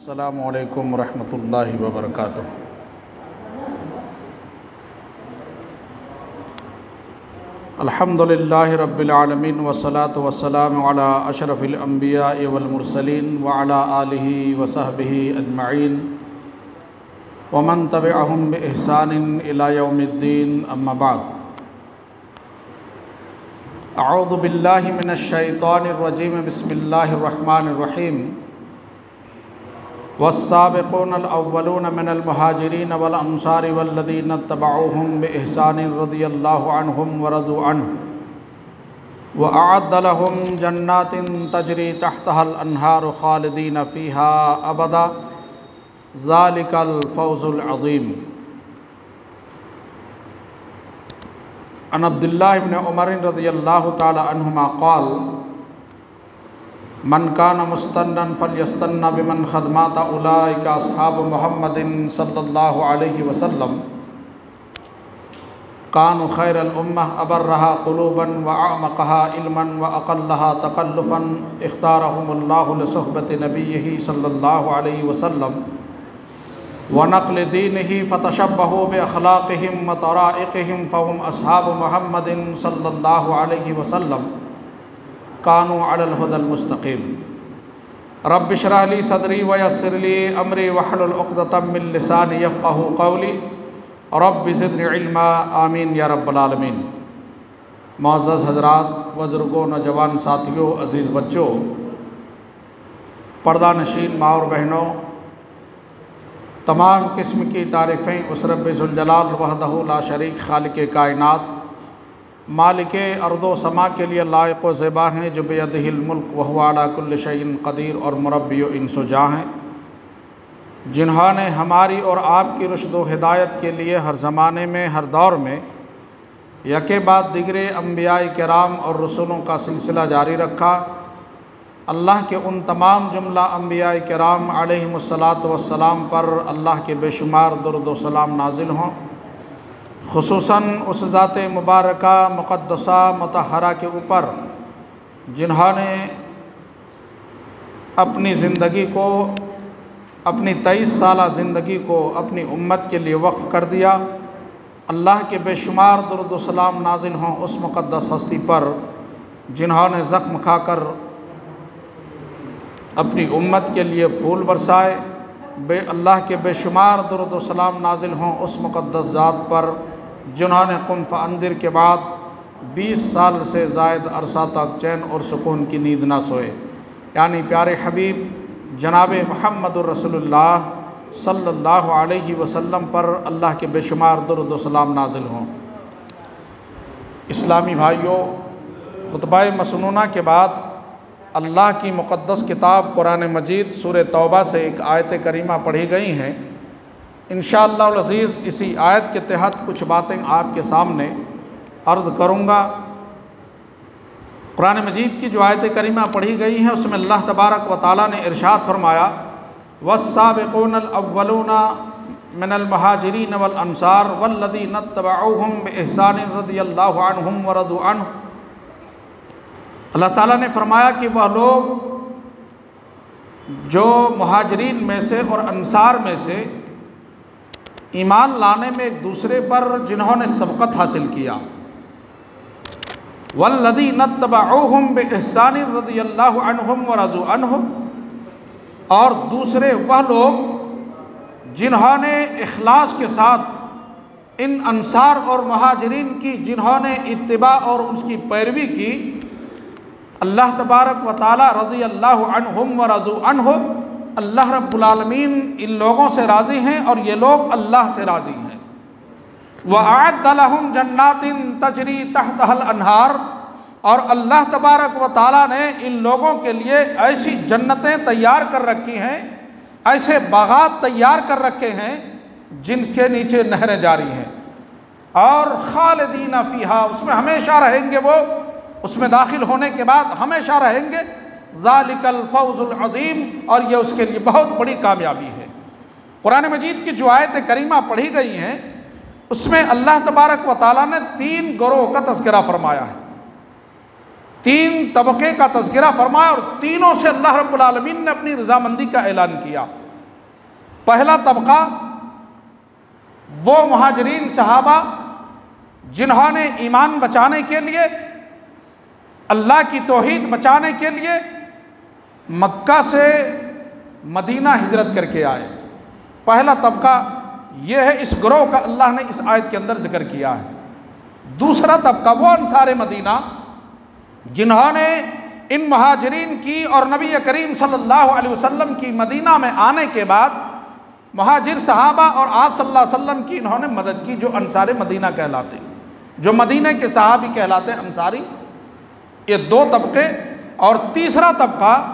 السلام علیکم ورحمۃ اللہ وبرکاتہ۔ الحمد للہ رب العالمین والصلاة والسلام علی اشرف الانبیاء والمرسلین وعلی آلہ وصحبہ اجمعین ومن تبعہم بإحسان الی یوم الدین، اما بعد۔ اعوذ باللہ من الشیطان الرجیم، بسم اللہ الرحمن الرحیم۔ والسابقون الاولون من المہاجرین والانصار والذین اتبعوہم بإحسان رضی اللہ عنہم ورضوا عنہ وأعد لهم جنات تجری تحتها الانہار خالدین فیہا ابدا ذلک الفوز العظیم۔ عن عبد اللہ بن عمر رضی اللہ تعالی عنہما قال من کان مستنا فلیستن بمن قد مات اولئک اصحاب محمد صلی اللہ علیہ وسلم کانوا خیر الامہ ابرها قلوبا واعمقها علما واقلها تکلفا اختارهم اللہ لصحبت نبیہ صلی اللہ علیہ وسلم ونقل دینہ فتشبہوا باخلاقہم وطرائقہم فهم اصحاب محمد صلی اللہ علیہ وسلم کانوا علی الہدی المستقیم۔ رب اشرح لی صدری ویسر لی امری واحلل عقدۃ من لسانی یفقہوا قولی رب زدنی علما، آمین یا رب العالمین۔ معزز حضرات، بزرگوں، نوجوان ساتھیوں، عزیز بچوں، پردہ نشین ماں اور بہنوں، تمام قسم کی تعریفیں اس رب ذوالجلال وحدہ لا شریک خالق کائنات مالک ارض و سما کے لیے لائق و زیبا ہیں، جو بیدہ الملک وہو علی کل شیء قدیر اور مربی و انس و جاں ہیں، جنہوں نے ہماری اور آپ کی رشد و ہدایت کے لیے ہر زمانے میں، ہر دور میں یکے بعد دیگرے انبیاء کرام اور رسولوں کا سلسلہ جاری رکھا۔ اللہ کے ان تمام جملہ انبیاء کرام علیہم الصلاۃ پر اللہ کے بے شمار درود و سلام نازل ہوں، خصوصاً اس ذات مبارکہ مقدسہ مطہرہ کے اوپر جنہوں نے اپنی زندگی کو، اپنی 23 سالہ زندگی کو اپنی امت کے لیے وقف کر دیا۔ اللہ کے بے شمار درود و سلام نازل ہوں اس مقدس ہستی پر جنہوں نے زخم کھا کر اپنی امت کے لیے پھول برسائے۔ اللہ کے بے شمار درود و سلام نازل ہوں اس مقدس ذات پر جنہوں نے قم فانذر کے بعد 20 سال سے زائد عرصہ تک چین اور سکون کی نیند نہ سوئے، یعنی پیارے حبیب جناب محمد الرسول اللہ صلی اللہ علیہ وسلم پر اللہ کے بے شمار درود و سلام نازل ہوں۔ اسلامی بھائیوں، خطبہ مسنونہ کے بعد اللہ کی مقدس کتاب قرآن مجید سورہ توبہ سے ایک آیت کریمہ پڑھی گئی ہیں۔ انشاءاللہ العزیز اسی آیت کے تحت کچھ باتیں آپ کے سامنے عرض کروں گا۔ قرآن مجید کی جو آیت کریمہ پڑھی گئی ہیں اس میں اللہ تبارک و تعالیٰ نے ارشاد فرمایا والسابقون الاولون من المہاجرین والانصار والذین اتبعوہم بإحسان رضی اللہ عنہم ورضوا عنہ۔ اللہ تعالیٰ نے فرمایا کہ وہ لوگ جو مہاجرین میں سے اور انصار میں سے ایمان لانے میں ایک دوسرے پر جنہوں نے سبقت حاصل کیا، والذین اتبعوہم بإحسان رضی اللہ عنہم ورضوا عنہ، اور دوسرے وہ لوگ جنہوں نے اخلاص کے ساتھ ان انصار اور مہاجرین کی، جنہوں نے اتباع اور اس کی پیروی کی، اللہ تبارک و تعالی رضی اللہ عنہم ورضوا عنہ، اللہ رب العالمین ان لوگوں سے راضی ہیں اور یہ لوگ اللہ سے راضی ہیں۔ وَأَعَدَّ لَهُمْ جَنَّاتٍ تَجْرِي تَحْتَهَا الْأَنْهَارُ، اور اللہ تبارک و تعالیٰ نے ان لوگوں کے لیے ایسی جنتیں تیار کر رکھی ہیں، ایسے باغات تیار کر رکھے ہیں جن کے نیچے نہریں جاری ہیں، اور خالدین فیہا، اس میں ہمیشہ رہیں گے، وہ اس میں داخل ہونے کے بعد ہمیشہ رہیں گے۔ ذالک الفوز العظیم، اور یہ اس کے لیے بہت بڑی کامیابی ہے۔ قرآن مجید کی جو آیت کریمہ پڑھی گئی ہیں اس میں اللہ تبارک و تعالیٰ نے 3 گروہ کا تذکرہ فرمایا ہے، 3 طبقے کا تذکرہ فرمایا، اور تینوں سے اللہ رب العالمین نے اپنی رضامندی کا اعلان کیا۔ پہلا طبقہ وہ مہاجرین صحابہ جنہوں نے ایمان بچانے کے لیے، اللہ کی توحید بچانے کے لیے مکہ سے مدینہ ہجرت کر کے آئے۔ پہلا طبقہ یہ ہے، اس گروہ کا اللہ نے اس آیت کے اندر ذکر کیا ہے۔ دوسرا طبقہ وہ انصار مدینہ جنہوں نے ان مہاجرین کی اور نبی کریم صلی اللہ علیہ وسلم کی مدینہ میں آنے کے بعد مہاجر صحابہ اور آپ صلی اللہ علیہ وسلم کی انہوں نے مدد کی، جو انصار مدینہ کہلاتے ہیں، جو مدینہ کے صحابی کہلاتے ہیں انصاری۔ یہ دو طبقے۔ اور تیسرا طبقہ،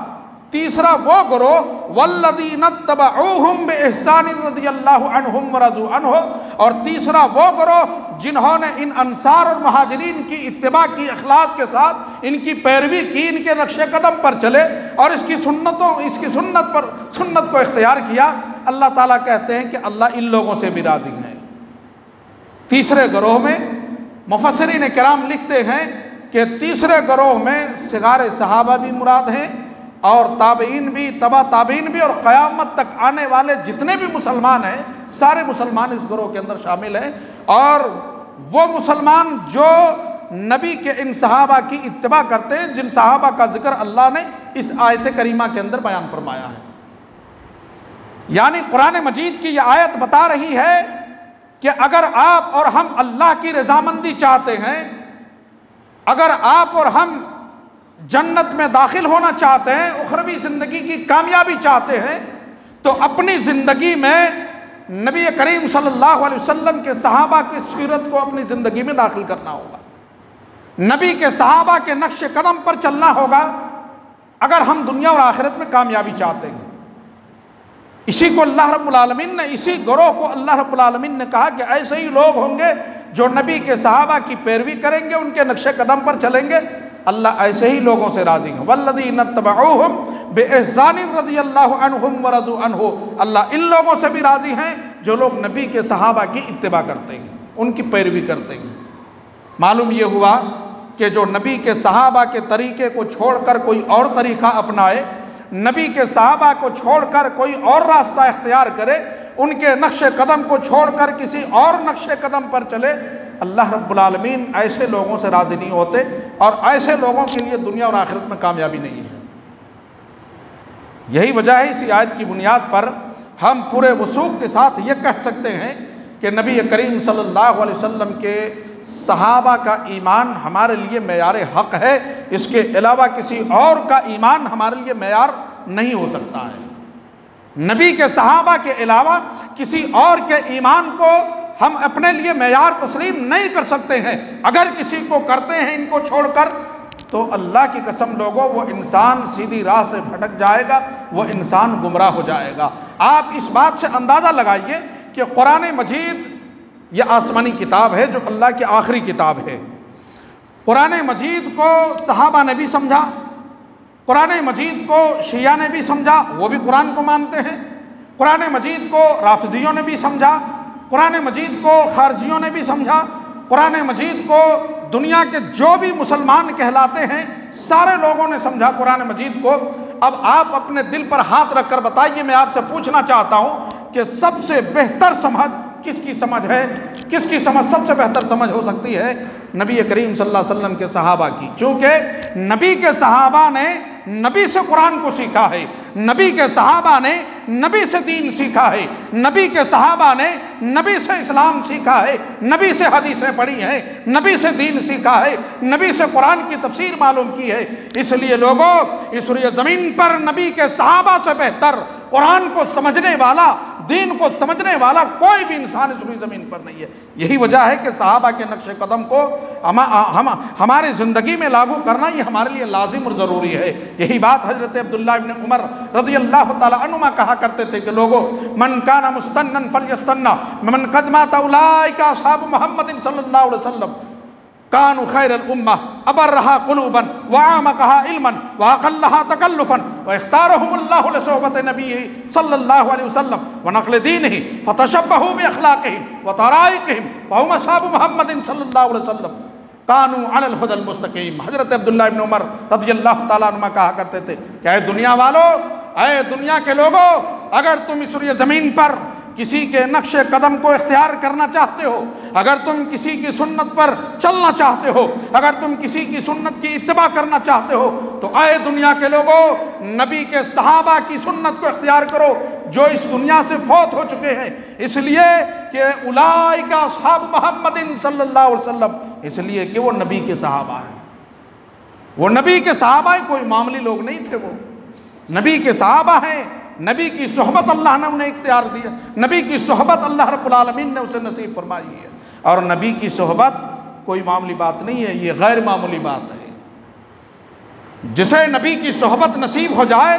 تیسرا وہ گروہ والذین اتبعوہم بإحسان رضی اللہ عنہم ورضوا عنہ، اور تیسرا وہ گروہ جنہوں نے ان انصار اور مہاجرین کی اتباع کی، اخلاص کے ساتھ ان کی پیروی کی، ان کے نقش قدم پر چلے اور اس کی سنت کو اختیار کیا۔ اللہ تعالیٰ کہتے ہیں کہ اللہ ان لوگوں سے بھی راضی ہیں۔ تیسرے گروہ میں مفسرین کرام لکھتے ہیں کہ تیسرے گروہ میں صغار صحابہ بھی مراد ہیں، اور تابعین بھی، تبع تابعین بھی، اور قیامت تک آنے والے جتنے بھی مسلمان ہیں سارے مسلمان اس گروہ کے اندر شامل ہیں۔ اور وہ مسلمان جو نبی کے ان صحابہ کی اتباع کرتے ہیں، جن صحابہ کا ذکر اللہ نے اس آیت کریمہ کے اندر بیان فرمایا ہے۔ یعنی قرآن مجید کی یہ آیت بتا رہی ہے کہ اگر آپ اور ہم اللہ کی رضامندی چاہتے ہیں، اگر آپ اور ہم جنت میں داخل ہونا چاہتے ہیں، اخروی زندگی کی کامیابی چاہتے ہیں، تو اپنی زندگی میں نبی کریم صلی اللہ علیہ وسلم کے صحابہ کی سیرت کو اپنی زندگی میں داخل کرنا ہوگا، نبی کے صحابہ کے نقش قدم پر چلنا ہوگا اگر ہم دنیا اور آخرت میں کامیابی چاہتے ہیں۔ اسی کو اللہ رب العالمین نے، اسی گروہ کو اللہ رب العالمین نے کہا کہ ایسے ہی لوگ ہوں گے جو نبی کے صحابہ کی پیروی کریں گے، ان کے نقش قدم پر چلیں گے، اللہ ایسے ہی لوگوں سے راضی ہیں۔ والذین اتبعوہم بإحسان رضی اللہ عنہم ورضوا عنہ، اللہ ان لوگوں سے بھی راضی ہیں جو لوگ نبی کے صحابہ کی اتباع کرتے ہیں، ان کی پیروی کرتے ہیں۔ معلوم یہ ہوا کہ جو نبی کے صحابہ کے طریقے کو چھوڑ کر کوئی اور طریقہ اپنائے، نبی کے صحابہ کو چھوڑ کر کوئی اور راستہ اختیار کرے، ان کے نقش قدم کو چھوڑ کر کسی اور نقش قدم پر چلے، اللہ رب العالمین ایسے لوگوں سے راضی نہیں ہوتے، اور ایسے لوگوں کے لیے دنیا اور آخرت میں کامیابی نہیں ہے۔ یہی وجہ ہے اسی آیت کی بنیاد پر ہم پورے وثوق کے ساتھ یہ کہہ سکتے ہیں کہ نبی کریم صلی اللہ علیہ وسلم کے صحابہ کا ایمان ہمارے لیے معیار حق ہے، اس کے علاوہ کسی اور کا ایمان ہمارے لیے معیار نہیں ہو سکتا ہے۔ نبی کے صحابہ کے علاوہ کسی اور کے ایمان کو ہم اپنے لیے معیار تسلیم نہیں کر سکتے ہیں۔ اگر کسی کو کرتے ہیں ان کو چھوڑ کر، تو اللہ کی قسم لوگوں، وہ انسان سیدھی راہ سے بھٹک جائے گا، وہ انسان گمراہ ہو جائے گا۔ آپ اس بات سے اندازہ لگائیے کہ قرآن مجید یہ آسمانی کتاب ہے جو اللہ کی آخری کتاب ہے۔ قرآن مجید کو صحابہ نے بھی سمجھا، قرآن مجید کو شیعہ نے بھی سمجھا، وہ بھی قرآن کو مانتے ہیں۔ قرآن مجید کو رافضیوں نے بھی سمجھا، قرآن مجید کو خارجیوں نے بھی سمجھا، قرآن مجید کو دنیا کے جو بھی مسلمان کہلاتے ہیں سارے لوگوں نے سمجھا قرآن مجید کو۔ اب آپ اپنے دل پر ہاتھ رکھ کر بتائیے، میں آپ سے پوچھنا چاہتا ہوں کہ سب سے بہتر سمجھ کس کی سمجھ ہے؟ کس کی سمجھ سب سے بہتر سمجھ ہو سکتی ہے؟ نبی کریم صلی اللہ علیہ وسلم کے صحابہ کی، چونکہ نبی کے صحابہ نے نبی سے قرآن کو سیکھا ہے، نبی کے صحابہ نے نبی سے دین سیکھا ہے، نبی کے صحابہ نے نبی سے اسلام سیکھا ہے، نبی سے حدیثیں پڑھی ہیں، نبی سے دین سیکھا ہے، نبی سے قرآن کی تفسیر معلوم کی ہے۔ اس لیے لوگوں، اس روئے زمین پر نبی کے صحابہ سے بہتر قرآن کو سمجھنے والا، دین کو سمجھنے والا کوئی بھی انسان اس روئے زمین پر نہیں ہے۔ یہی وجہ ہے کہ صحابہ کے نقش قدم کو ہماری زندگی میں لاگو کرنا یہ ہمارے لیے لازم اور ضروری ہے۔ یہی بات حضرت عبداللہ ابن عمر رضی اللہ تعالی عنہما کہا کرتے تھے کہ لوگوں، من کان مستنن فلیستنى من قد مات اولئک اصحاب محمد صلی اللہ علیہ وسلم كانوا خير الأمة أبرها قلوبا وأعمقها علما وأقلها تكلفا واختارهم الله لصحبة نبيه صلى الله عليه وسلم ونقل دينه فتشبهوا بأخلاقهم وطرائقهم فهم أصحاب محمد صلى الله عليه وسلم كانوا على الهدى المستقيم۔ حضرت عبداللہ ابن عمر رضی اللہ تعالیٰ عنہ کہا کرتے تھے کہ اے دنیا والو، اے دنیا کے لوگوں، اگر تم اس روئے زمین پر کسی کے نقش قدم کو اختیار کرنا چاہتے ہو، اگر تم کسی کی سنت پر چلنا چاہتے ہو، اگر تم کسی کی سنت کی اتباع کرنا چاہتے ہو، تو اے دنیا کے لوگوں، نبی کے صحابہ کی سنت کو اختیار کرو جو اس دنیا سے فوت ہو چکے ہیں، اس لیے کہ اولئک اصحاب محمد صلی اللہ علیہ وسلم، اس لیے کہ وہ نبی کے صحابہ ہیں۔ وہ نبی کے صحابہ ہیں، کوئی معمولی لوگ نہیں تھے، وہ نبی کے صحابہ ہیں۔ نبی کی صحبت اللہ نے انہیں اختیار دیا، نبی کی صحبت اللہ رب العالمین نے اسے نصیب فرمائی ہے، اور نبی کی صحبت کوئی معمولی بات نہیں ہے، یہ غیر معمولی بات ہے۔ جسے نبی کی صحبت نصیب ہو جائے،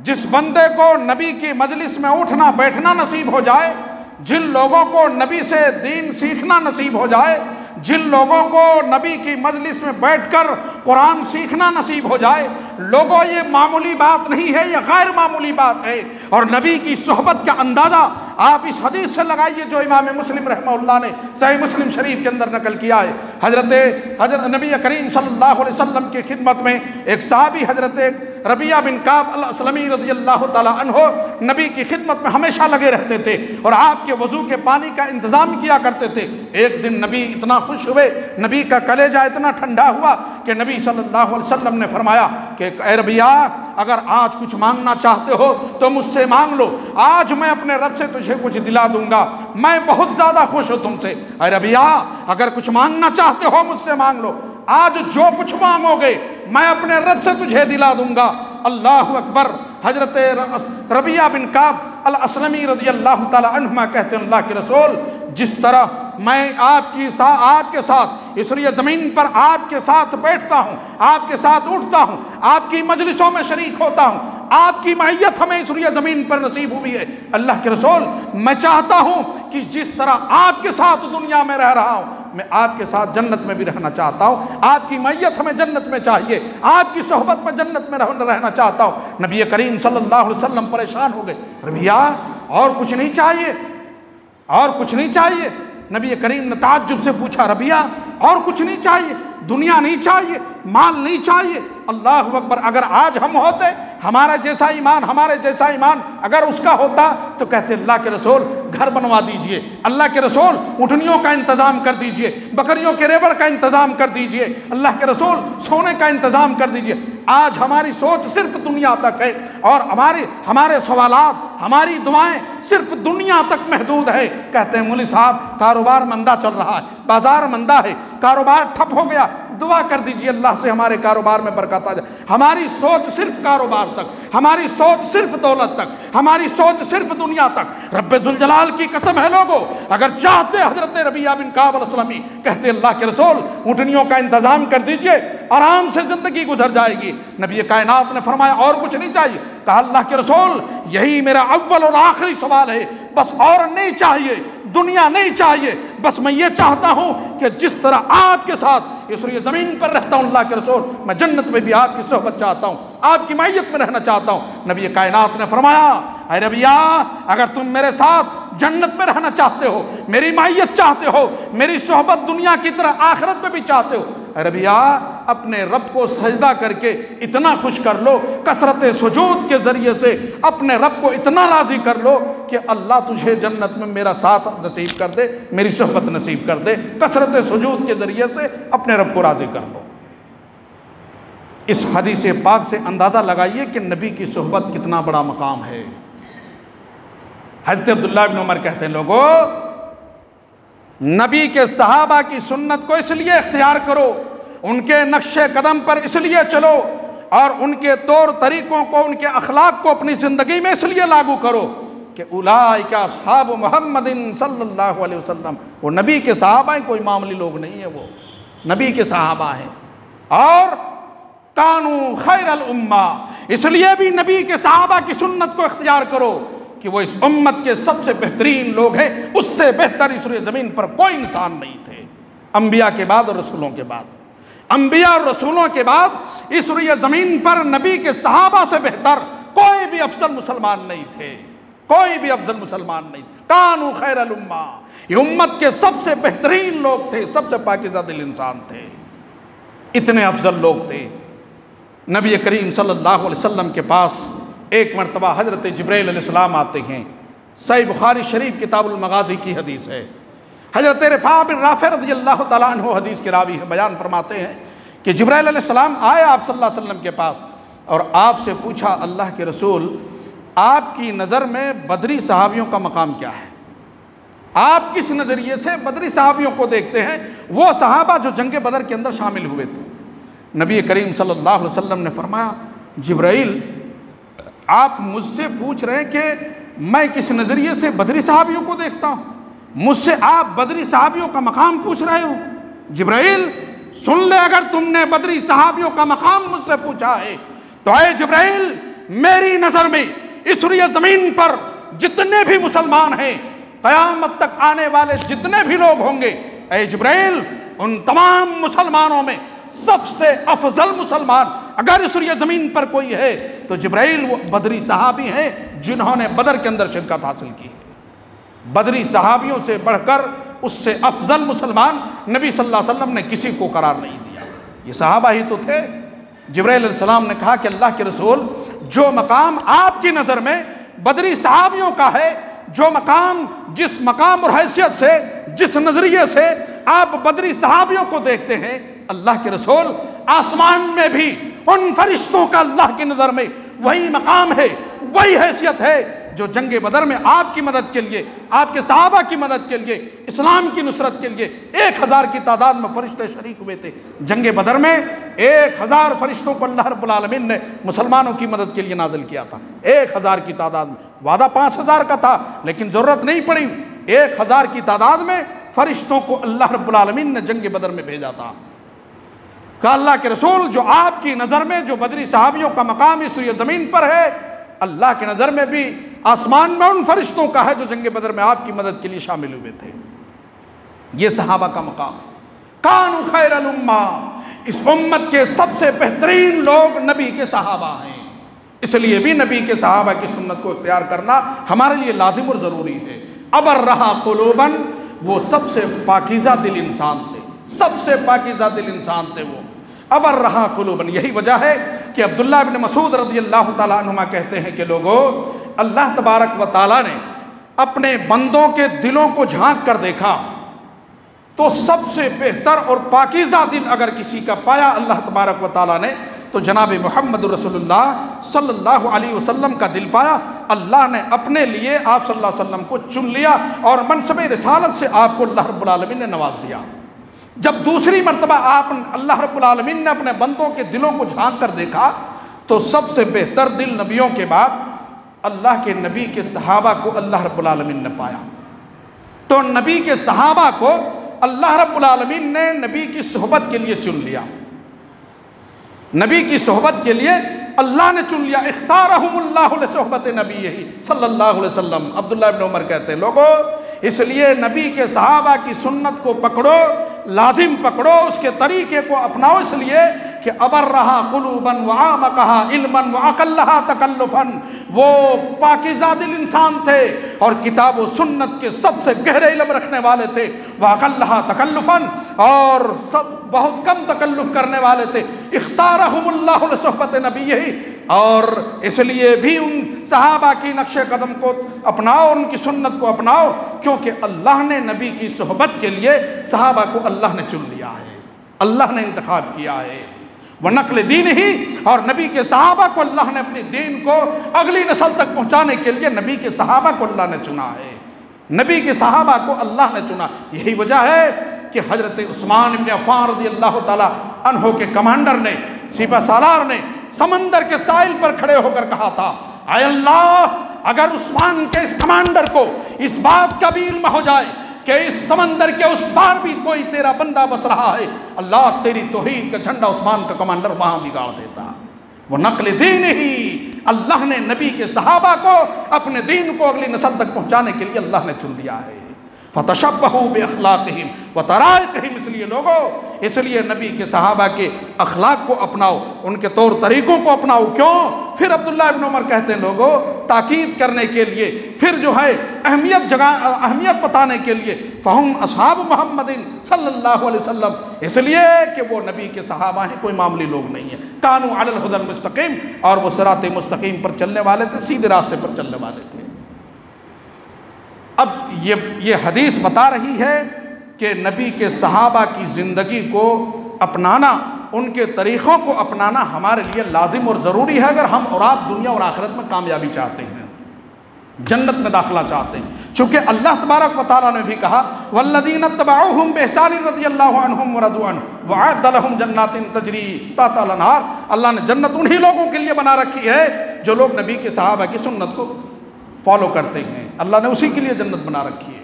جس بندے کو نبی کی مجلس میں اٹھنا بیٹھنا نصیب ہو جائے، جن لوگوں کو نبی سے دین سیکھنا نصیب ہو جائے، جن لوگوں کو نبی کی مجلس میں بیٹھ کر قرآن سیکھنا نصیب ہو جائے، لوگوں یہ معمولی بات نہیں ہے، یہ غیر معمولی بات ہے۔ اور نبی کی صحبت کا اندازہ آپ اس حدیث سے لگائیے جو امام مسلم رحمہ اللہ نے صحیح مسلم شریف کے اندر نقل کیا ہے۔ حضرت نبی کریم صلی اللہ علیہ وسلم کی خدمت میں ایک صحابی حضرت ربیعہ بن کعب الاسلمی رضی اللہ تعالیٰ عنہ نبی کی خدمت میں ہمیشہ لگے رہتے تھے اور آپ کے وضو کے پانی کا انتظام کیا کرتے تھے۔ ایک دن نبی اتنا خوش ہوئے، نبی کا کلیجہ اتنا ٹھنڈا ہوا کہ نبی صلی اللہ علیہ وسلم نے فرمایا کہ اے ربیعہ، اگر آج کچھ مانگنا چاہتے ہو تو مجھ سے مانگ لو، آج میں اپنے رب سے تجھے کچھ دلا دوں گا، میں بہت زیادہ خوش ہوں تم سے۔ اے ربیعہ، اگر کچھ مانگنا چاہتے ہو مجھ سے مانگ لو، آج جو کچھ مانگو گے میں اپنے رب سے تجھے دلا دوں گا۔ اللہ اکبر۔ حضرت ربیعہ بن کعب الاسلمی رضی اللہ تعالی عنہما کہتے ہیں اللہ کے رسول، جس طرح میں آپ کے ساتھ اس روئے زمین پر آپ کے ساتھ بیٹھتا ہوں، آپ کے ساتھ اٹھتا ہوں، آپ کی مجلسوں میں شریک ہوتا ہوں، آپ کی معیت ہمیں اس روئے زمین پر نصیب ہوئی ہے، اللہ کے رسول میں چاہتا ہوں کہ جس طرح آپ کے ساتھ دنیا میں رہ رہا ہوں میں آپ کے ساتھ جنت میں بھی رہنا چاہتا ہوں، آپ کی معیت ہمیں جنت میں چاہیے، آپ کی صحبت میں جنت میں رہنا چاہتا ہوں۔ نبی کریم صلی اللہ علیہ وسلم پریشان ہو گئے، ربیعہ اور کچھ نہیں چاہیے، اور کچھ نہیں چاہیے؟ نبی کریم نے تعجب سے پوچھا، ربیعہ اور کچھ نہیں چاہیے؟ دنیا نہیں چاہیے، مال نہیں چاہیے؟ اللہ اکبر۔ اگر آج ہم ہوتے، ہمارے جیسا ایمان اگر اس کا ہوتا تو کہتے اللہ کے رسول گھر بنوا دیجئے، اللہ کے رسول اٹھنیوں کا انتظام کر دیجئے، بکریوں کے ریوڑ کا انتظام کر دیجئے، اللہ کے رسول سونے کا انتظام کر دیجئے۔ آج ہماری سوچ صرف دنیا تک ہے، اور ہمارے سوالات، ہماری دعائیں صرف دنیا تک محدود ہے۔ کہتے ہیں مولوی صاحب کاروبار مندہ چل رہا ہے، بازار مندہ ہے، کاروبار ٹھپ ہو گیا، دعا کر دیجئے اللہ سے ہمارے کاروبار میں برکت آ جائے۔ ہماری سوچ صرف کاروبار تک، ہماری سوچ صرف دولت تک، ہماری سوچ صرف دنیا تک۔ رب ذوالجلال کی قسم ہے لوگو، اگر چاہتے حضرت ربیعہ بن کعب الاسلمی کہتے اللہ کے رسول اونٹنیوں کا انتظام کر دیجئے، آرام سے زندگی گزر جائے گی۔ نبی کائنات نے فرمایا اور کچھ نہیں چاہیے؟ کہا اللہ کے رسول یہی میرا اول اور آخری سوال ہے، بس اور نہیں چاہیے، دنیا نہیں چاہیے، بس میں یہ چاہتا ہوں کہ جس طرح آپ کے ساتھ اس روئے زمین پر رہتا ہوں اللہ کے رسول، میں جنت میں بھی آپ کی صحبت چاہتا ہوں، آپ کی معیت میں رہنا چاہتا ہوں۔ نبی کائنات نے فرمایا اے ربیعہ، اگر تم میرے ساتھ جنت میں رہنا چاہتے ہو، میری معیت چاہتے ہو، میری صحبت دنیا کی طرح آخرت میں بھی چاہتے ہو، اے ربیعہ اپنے رب کو سجدہ کر کے اتنا خوش کر لو، کثرت سجود کے ذریعے سے اپنے رب کو اتنا راضی کر لو کہ اللہ تجھے جنت میں میرا ساتھ نصیب کر دے، میری صحبت نصیب کر دے۔ کثرت سجود کے ذریعے سے اپنے رب کو راضی کر لو۔ اس حدیث پاک سے اندازہ لگائیے کہ نبی کی صحبت کتنا بڑا مقام ہے۔ حضرت عبداللہ بن عمر کہتے ہیں لوگوں، نبی کے صحابہ کی سنت کو اس لیے اختیار کرو، ان کے نقش قدم پر اس لیے چلو، اور ان کے طور طریقوں کو، ان کے اخلاق کو اپنی زندگی میں اس لیے لاگو کرو کہ اولئک اصحاب محمد صلی اللہ علیہ وسلم، وہ نبی کے صحابہ ہیں، کوئی معمولی لوگ نہیں ہیں، وہ نبی کے صحابہ ہیں۔ اور کانوا خیر الامہ، اس لیے بھی نبی کے صحابہ کی سنت کو اختیار کرو کہ وہ اس امت کے سب سے بہترین لوگ ہیں، اس سے بہتر اس روئے زمین پر کوئی انسان نہیں تھے، انبیاء کے بعد اور رسولوں کے بعد۔ انبیاء اور رسولوں کے بعد اس روئے زمین پر نبی کے صحابہ سے بہتر کوئی بھی افضل مسلمان نہیں تھے، کوئی بھی افضل مسلمان نہیں تھے۔ کانوا خیر الامہ، یہ امت کے سب سے بہترین لوگ تھے، سب سے پاکیزہ دل انسان تھے، اتنے افضل لوگ تھے۔ نبی کریم صلی اللہ علیہ وسلم کے پاس ایک مرتبہ حضرت جبرائیل علیہ السلام آتے ہیں، صحیح بخاری شریف کتاب المغازی کی حدیث ہے۔ حضرت رفاع بن رافع رضی اللہ تعالیٰ عنہ حدیث کے راوی ہیں، بیان فرماتے ہیں کہ جبرائیل علیہ السلام آئے آپ صلی اللہ علیہ وسلم کے پاس اور آپ سے پوچھا، اللہ کے رسول آپ کی نظر میں بدری صحابیوں کا مقام کیا ہے؟ آپ کس نظریے سے بدری صحابیوں کو دیکھتے ہیں، وہ صحابہ جو جنگ بدر کے اندر شامل ہوئے تھے؟ نبی کریم صلی اللہ علیہ وسلم نے فرمایا، جبرائیل آپ مجھ سے پوچھ رہے ہیں کہ میں کس نظریے سے بدری صحابیوں کو دیکھتا ہوں، مجھ سے آپ بدری صحابیوں کا مقام پوچھ رہے ہو؟ جبرائیل سن لے، اگر تم نے بدری صحابیوں کا مقام مجھ سے پوچھا ہے تو اے جبرائیل، میری نظر میں اس روئے زمین پر جتنے بھی مسلمان ہیں، قیامت تک آنے والے جتنے بھی لوگ ہوں گے، اے جبرائیل ان تمام مسلمانوں میں سب سے افضل مسلمان اگر اس روئے زمین پر کوئی ہے تو جبرائیل وہ بدری صحابی ہیں جنہوں نے بدر کے اندر شرکت حاصل کی ہے۔ بدری صحابیوں سے بڑھ کر اس سے افضل مسلمان نبی صلی اللہ علیہ وسلم نے کسی کو قرار نہیں دیا، یہ صحابہ ہی تو تھے۔ جبرائیل علیہ السلام نے کہا کہ اللہ کے رسول، جو مقام آپ کی نظر میں بدری صحابیوں کا ہے، جو مقام، جس مقام اور حیثیت سے، جس نظریے سے آپ بدری صحابیوں کو دیکھتے ہیں، اللہ کے رسول آسمان میں بھی ان فرشتوں کا اللہ کی نظر میں وہی مقام ہے، وہی حیثیت ہے جو جنگ بدر میں آپ کی مدد کے لیے، آپ کے صحابہ کی مدد کے لیے، اسلام کی نصرت کے لیے 1000 کی تعداد میں فرشتے شریک ہوئے تھے۔ جنگ بدر میں 1000 فرشتوں کو اللہ رب العالمین نے مسلمانوں کی مدد کے لیے نازل کیا تھا، 1000 کی تعداد میں۔ وعدہ 5000 کا تھا لیکن ضرورت نہیں پڑی، 1000 کی تعداد میں فرشتوں کو اللہ رب العالمین نے جنگ بدر میں بھیجا تھا۔ کہا اللہ کے رسول، جو آپ کی نظر میں جو بدری صحابیوں کا مقام اس روئے زمین پر ہے، اللہ کی نظر میں بھی آسمان میں ان فرشتوں کا ہے جو جنگ بدر میں آپ کی مدد کے لیے شامل ہوئے تھے۔ یہ صحابہ کا مقام ہے۔ کانوا خیر الامہ، اس امت کے سب سے بہترین لوگ نبی کے صحابہ ہیں، اس لیے بھی نبی کے صحابہ کی سنت کو اختیار کرنا ہمارے لیے لازم اور ضروری ہے۔ ابرھا قلوبا، وہ سب سے پاکیزہ دل انسان تھے، سب سے پاکیزہ دل انسان تھے وہ۔ ابرھا قلوبا، یہی وجہ ہے کہ عبداللہ ابن مسعود رضی اللہ تعالیٰ عنہما کہتے ہیں کہ لوگوں، اللہ تبارک و تعالیٰ نے اپنے بندوں کے دلوں کو جھانک کر دیکھا تو سب سے بہتر اور پاکیزہ دل اگر کسی کا پایا اللہ تبارک و تعالیٰ نے تو جناب محمد رسول اللہ صلی اللہ علیہ وسلم کا دل پایا۔ اللہ نے اپنے لیے آپ صلی اللہ علیہ وسلم کو چن لیا اور منصب رسالت سے آپ کو اللہ رب العالمین نے نواز دیا۔ جب دوسری مرتبہ اللہ رب العالمین نے اپنے بندوں کے دلوں کو جھانک کر دیکھا تو سب سے بہتر دل نبیوں کے بعد اللہ کے نبی کے صحابہ کو اللہ رب العالمین نے پایا۔ تو نبی کے صحابہ کو اللہ رب العالمین نے نبی کی صحبت کے لیے چن لیا، نبی کی صحبت کے لیے اللہ نے چن لیا۔ اختارہم اللہ لصحبت نبیہ صلی اللہ علیہ وسلم۔ عبداللہ ابن عمر کہتے ہیں لوگوں، اس لیے نبی کے صحابہ کی سنت کو پکڑو، لازم پکڑو، اس کے طریقے کو اپناؤ، اس لیے کہ ابرھا قلوبا وعامقھا علما واقلھا تکلفا، وہ پاکیزہ دل انسان تھے اور کتاب و سنت کے سب سے گہرے علم رکھنے والے تھے، واقلھا تکلفا، اور سب بہت کم تکلف کرنے والے تھے۔ اختارہم اللہ لصحبت نبیہ، اور اس لیے بھی ان صحابہ کی نقش قدم کو اپناؤ، ان کی سنت کو اپناؤ، کیونکہ اللہ نے نبی کی صحبت کے لیے صحابہ کو اللہ نے چن لیا ہے، اللہ نے انتخاب کیا ہے۔ وَنَقْلِ دِينِهِ، اور نبی کے صحابہ کو اللہ نے اپنے دین کو اگلی نسل تک پہنچانے کے لیے نبی کے صحابہ کو اللہ نے چنا ہے، نبی کے صحابہ کو اللہ نے چنا۔ یہی وجہ ہے کہ حضرت عثمان بن عفان رضی اللہ تعالی عنہ کے کمانڈر نے، سپہ سالار نے سمندر کے ساحل پر کھڑے ہو کر کہا تھا، اے اللہ، اگر عثمان کے اس کمانڈر کو اس بات کا بھی علم ہو جائے کہ اس سمندر کے اس پار بھی کوئی تیرا بندہ بس رہا ہے، اللہ تیری توحید کا جھنڈا عثمان کا کمانڈر وہاں بھی گاڑ دیتا۔ وہ نقل دین ہی، اللہ نے نبی کے صحابہ کو اپنے دین کو اگلی نسل تک پہنچانے کے لیے اللہ نے چن لیا ہے۔ فتشبہوا باخلاقہم وطرائقہم، اس لیے لوگوں، اس لیے نبی کے صحابہ کے اخلاق کو اپناؤ، ان کے طور طریقوں کو اپناؤ۔ کیوں؟ پھر عبداللہ ابن عمر کہتے ہیں لوگوں، تاکید کرنے کے لیے، پھر جو ہے اہمیت بتانے کے لیے فہم اصحاب محمد صلی اللہ علیہ وسلم، اس لیے کہ وہ نبی کے صحابہ ہیں، کوئی معمولی لوگ نہیں ہیں۔ کانوا علی الہدی المستقیم، اور وہ صراط مستقیم پر چلنے والے تھے، سیدھے راستے پر چلنے والے تھے۔ اب یہ حدیث بتا رہی ہے کہ نبی کے صحابہ کی زندگی کو اپنانا، ان کے طریقوں کو اپنانا ہمارے لیے لازم اور ضروری ہے اگر ہم اور آپ دنیا اور آخرت میں کامیابی چاہتے ہیں، جنت میں داخلہ چاہتے ہیں۔ چونکہ اللہ تبارک و تعالیٰ نے بھی کہا والذین اتبعوہم بإحسان رضی اللہ عنہم ورضوا عنہ وأعد لہم جنات تجری تحتہا الانہار، اللہ نے جنت انہی لوگوں کے لیے بنا رکھی ہے جو لوگ نبی کے صحابہ کی سنت کو فالو کرتے ہیں، اللہ نے اسی کے لیے جنت بنا رکھی ہے۔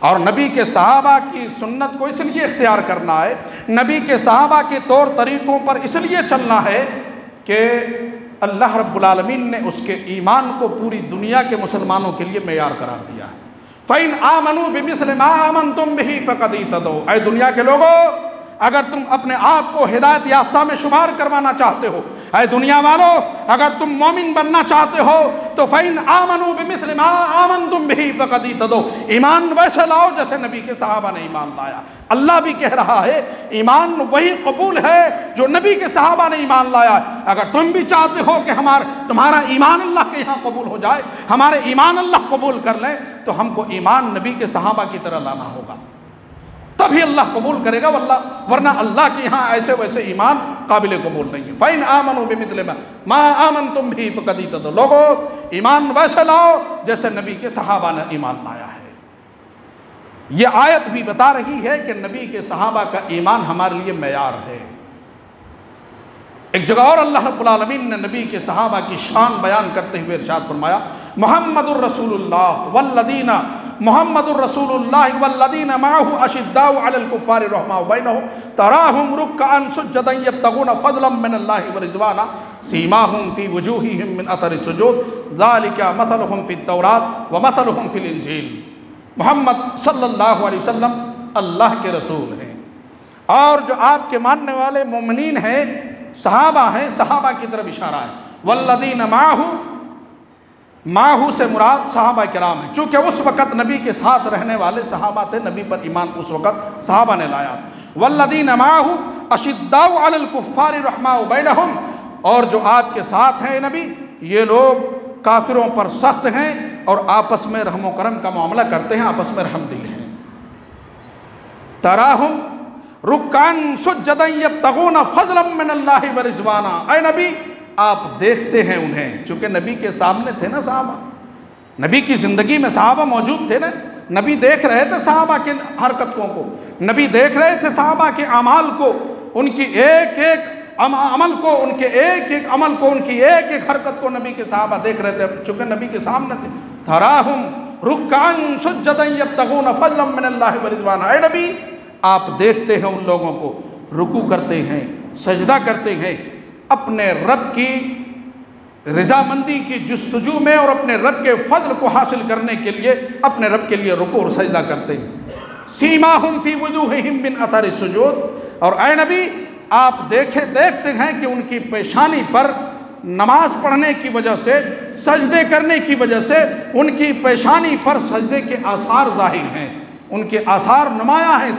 اور نبی کے صحابہ کی سنت کو اس لیے اختیار کرنا ہے، نبی کے صحابہ کے طور طریقوں پر اس لیے چلنا ہے کہ اللہ رب العالمین نے اس کے ایمان کو پوری دنیا کے مسلمانوں کے لیے معیار قرار دیا ہے۔ فَإِنْ آمَنُوا بِمِثْلِ مَا آمَنْتُمْ بِهِ فَقَدْ اهْتَدَوْا، اے دنیا کے لوگوں اگر تم اپنے آپ کو ہدایت یافتہ میں شمار کروانا چاہتے ہو، اے دنیا والوں اگر تم مومن بننا چاہتے ہو تو فَإِنْ آمَنُوا بِمِثْلِ مَا آمَنْتُمْ بِهِ فَقَدْ اهْتَدَوْا، ایمان ویسے لاؤ جیسے نبی کے صحابہ نے ایمان لایا۔ اللہ بھی کہہ رہا ہے ایمان وہی قبول ہے جو نبی کے صحابہ نے ایمان لایا۔ اگر تم بھی چاہتے ہو کہ تمہارا ایمان اللہ کے یہاں قبول ہو جائے، ہمارے ایمان اللہ قبول کر لیں، تو ہم کو ایمان نبی کے صحابہ کی طرح لانا ہوگا، تبھی اللہ قبول کرے گا، ورنہ اللہ کے یہاں ایسے ویسے ایمان قابل قبول نہیں ہے۔ فَإِنْ آمَنُوا بِمِثْلِ مَا آمَنْتُمْ بِهِ فَقَدْ اهْتَدَوْا، لوگو ایمان ویسے لاؤ جیسے نبی کے صحابہ نے ایمان لایا ہے۔ یہ آیت بھی بتا رہی ہے کہ نبی کے صحابہ کا ایمان ہمارے لیے معیار ہے۔ ایک جگہ اور اللہ رب العالمین نے نبی کے صحابہ کی شان بیان کرتے ہوئے ارشاد فرمایا محمد الرسول اللہ والذین معه اشداء علی الکفار رحماء بینہم تراہم رکعا سجدا یبتغون فضلا من اللہ ورضوانا سیماہم فی وجوہہم من اثر السجود ذالک مثلہم فی التوراۃ ومثلہم فی الانجیل۔ محمد صلی اللہ علیہ وسلم اللہ کے رسول ہیں، اور جو آپ کے ماننے والے مومنین ہیں صحابہ ہیں، صحابہ کی طرف اشارہ ہے۔ والذین معہ سے مراد صحابہ کرام ہیں، چونکہ اس وقت نبی کے ساتھ رہنے والے صحابہ تھے، نبی پر ایمان اس وقت صحابہ نے لایا۔ والذین معہ اشداء علی الکفار رحماء بینہم، اور جو آپ کے ساتھ ہیں نبی، یہ لوگ کافروں پر سخت ہیں اور آپس میں رحم و کرم کا معاملہ کرتے ہیں، آپس میں رحم دل ہیں۔ تراہم رکعا سجدا یبتغون فضلا من اللہ ورضوانا، اے نبی آپ دیکھتے ہیں انہیں، چونکہ نبی کے سامنے تھے نا صحابہ، نبی کی زندگی میں صحابہ موجود تھے نا، نبی دیکھ رہے تھے صحابہ کے حرکتوں کو، نبی دیکھ رہے تھے صحابہ کے اعمال کو، ان کی ایک ایک عمل کو، ان کے ایک ایک عمل کو، ان کی ایک ایک حرکت کو نبی کے صحابہ دیکھ رہے تھے، چونکہ نبی کے سامنے تھے۔ تراہم رکعا سجدا یبتغون فضلا من اللہ ورضوانا، اے نبی آپ دیکھتے ہیں ان لوگوں کو رکوع کرتے ہیں، سجدہ کرتے ہیں، اپنے رب کی رضامندی کی جستجو میں اور اپنے رب کے فضل کو حاصل کرنے کے لیے اپنے رب کے لیے رکوع اور سجدہ کرتے ہیں۔ سیماہم فی وجوہہم من اثر السجود، اور اے نبی آپ دیکھتے ہیں کہ ان کی پیشانی پر نماز پڑھنے کی وجہ سے، سجدے کرنے کی وجہ سے ان کی پیشانی پر سجدے کے آثار ظاہر ہیں، ان کے آثار نمایاں ہیں،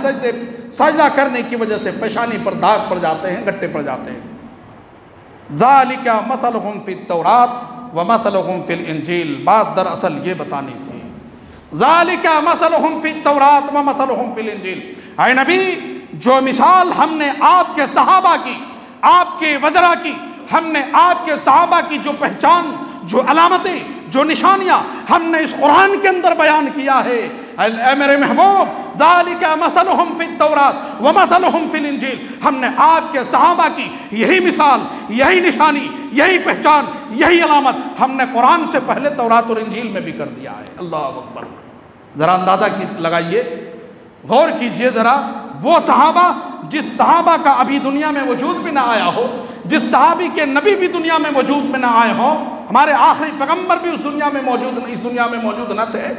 سجدہ کرنے کی وجہ سے پیشانی پر داغ پڑ جاتے ہیں، گٹے پڑ جاتے ہیں۔ ذالک مثلہم فی التوراۃ ومثلہم فی الانجیل، بات دراصل یہ بتانی تھی، ذالک مثلہم فی التوراۃ ومثلہم فی الانجیل، اے نبی جو مثال ہم نے آپ کے صحابہ کی، آپ کے وزراء کی، ہم نے آپ کے صحابہ کی جو پہچان، جو علامتیں، جو نشانیاں ہم نے اس قرآن کے اندر بیان کیا ہے، اے میرے محبوب ذالک مثلہم فی التوراۃ ومثلہم فی الانجیل، ہم نے آپ کے صحابہ کی یہی مثال، یہی نشانی، یہی پہچان، یہی علامت ہم نے قرآن سے پہلے تورات اور انجیل میں بھی کر دیا ہے۔ اللہ اکبر، ذرا اندازہ لگائیے، غور کیجئے ذرا، وہ صحابہ جس صحابہ کا ابھی دنیا میں وجود بھی نہ آیا ہو، جس صحابی کے نبی بھی دنیا میں وجود میں نہ آئے ہوں، ہمارے آخری پیغمبر بھی اس دنیا میں موجود نہ تھے،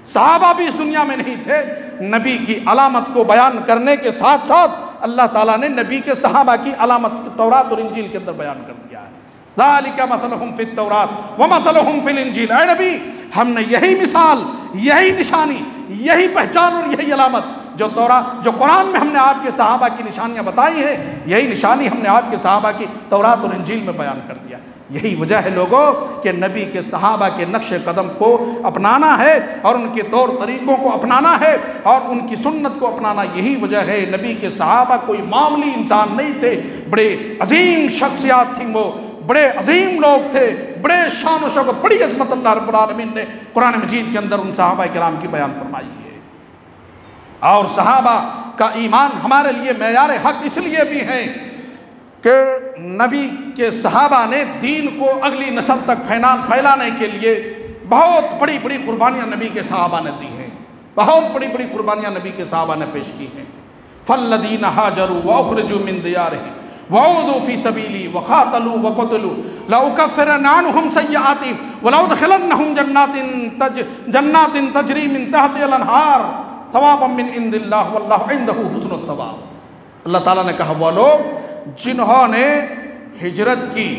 صحابہ بھی اس دنیا میں نہیں تھے، نبی کی علامت کو بیان کرنے کے ساتھ ساتھ اللہ تعالیٰ نے نبی کے صحابہ کی علامت تورات اور انجیل کے اندر بیان کر دیا ہے۔ ذالک مثلہم فی التوراۃ ومثلہم فی الانجیل۔ اے نبی، ہم نے یہی مثال، یہی نشانی، یہی پہچان اور یہی علامت جو قرآن میں ہم نے آپ کے صحابہ کی نشانیاں بتائی ہیں، یہی نشانی ہم نے آپ کے صحابہ کی تورات اور انجیل میں بیان کر دیا۔ یہی وجہ ہے لوگوں کہ نبی کے صحابہ کے نقش قدم کو اپنانا ہے اور ان کے طور طریقوں کو اپنانا ہے اور ان کی سنت کو اپنانا۔ یہی وجہ ہے نبی کے صحابہ کوئی معمولی انسان نہیں تھے، بڑے عظیم شخصیات تھیں، وہ بڑے عظیم لوگ تھے، بڑے شان و شوکت، بڑی عظمت اللہ رب العالمین نے قرآن مجید کے اندر ان صحابہ کرام کی بیان فرمائی ہے۔ اور صحابہ کا ایمان ہمارے لیے معیار حق اس لیے بھی ہے کہ نبی کے صحابہ نے دین کو اگلی نسل تک پھیلانے کے لیے بہت بڑی بڑی قربانیاں نبی کے صحابہ نے دی ہیں، بہت بڑی بڑی قربانیاں نبی کے صحابہ نے پیش کی ہیں۔ فالذین ہاجروا واخرجوا من دیارہم وعودوا فی سبیلی وقاتلوا وقتلوا لأکفرن عنہم سیئاتہم ولأدخلنہم جنات تجری من تحتہا الانہار ثوابا من عند اللہ واللہ عندہ حسن الثواب۔ اللہ تعالیٰ نے کہا وہ لوگ جنہوں نے ہجرت کی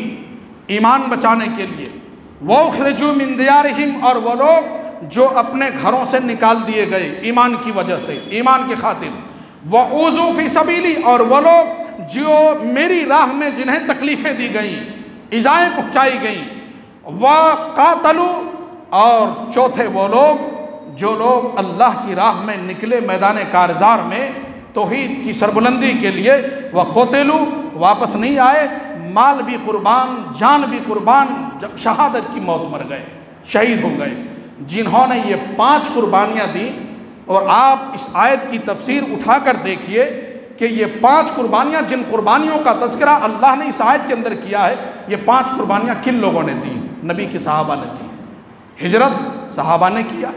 ایمان بچانے کے لیے، وَأُخْرِجُوا مِن دِيَارِهِمْ، اور وہ لوگ جو اپنے گھروں سے نکال دیے گئے ایمان کی وجہ سے، ایمان کی خاطر، وَأُوذُوا فِي سَبِيلِي، اور وہ لوگ جو میری راہ میں جنہیں تکلیفیں دی گئیں، ایذائیں پہنچائی گئیں، وَقَاتَلُوا، اور چوتھے وہ لوگ جو لوگ اللہ کی راہ میں نکلے میدان کارزار میں توحید کی سربلندی کے لیے، وَقُتِلُوا، واپس نہیں آئے، مال بھی قربان، جان بھی قربان، جب شہادت کی موت مر گئے، شہید ہو گئے۔ جنہوں نے یہ 5 قربانیاں دی، اور آپ اس آیت کی تفسیر اٹھا کر دیکھیے کہ یہ 5 قربانیاں، جن قربانیوں کا تذکرہ اللہ نے اس آیت کے اندر کیا ہے، یہ 5 قربانیاں کن لوگوں نے دی؟ نبی کے صحابہ نے دی۔ ہجرت صحابہ نے کیا،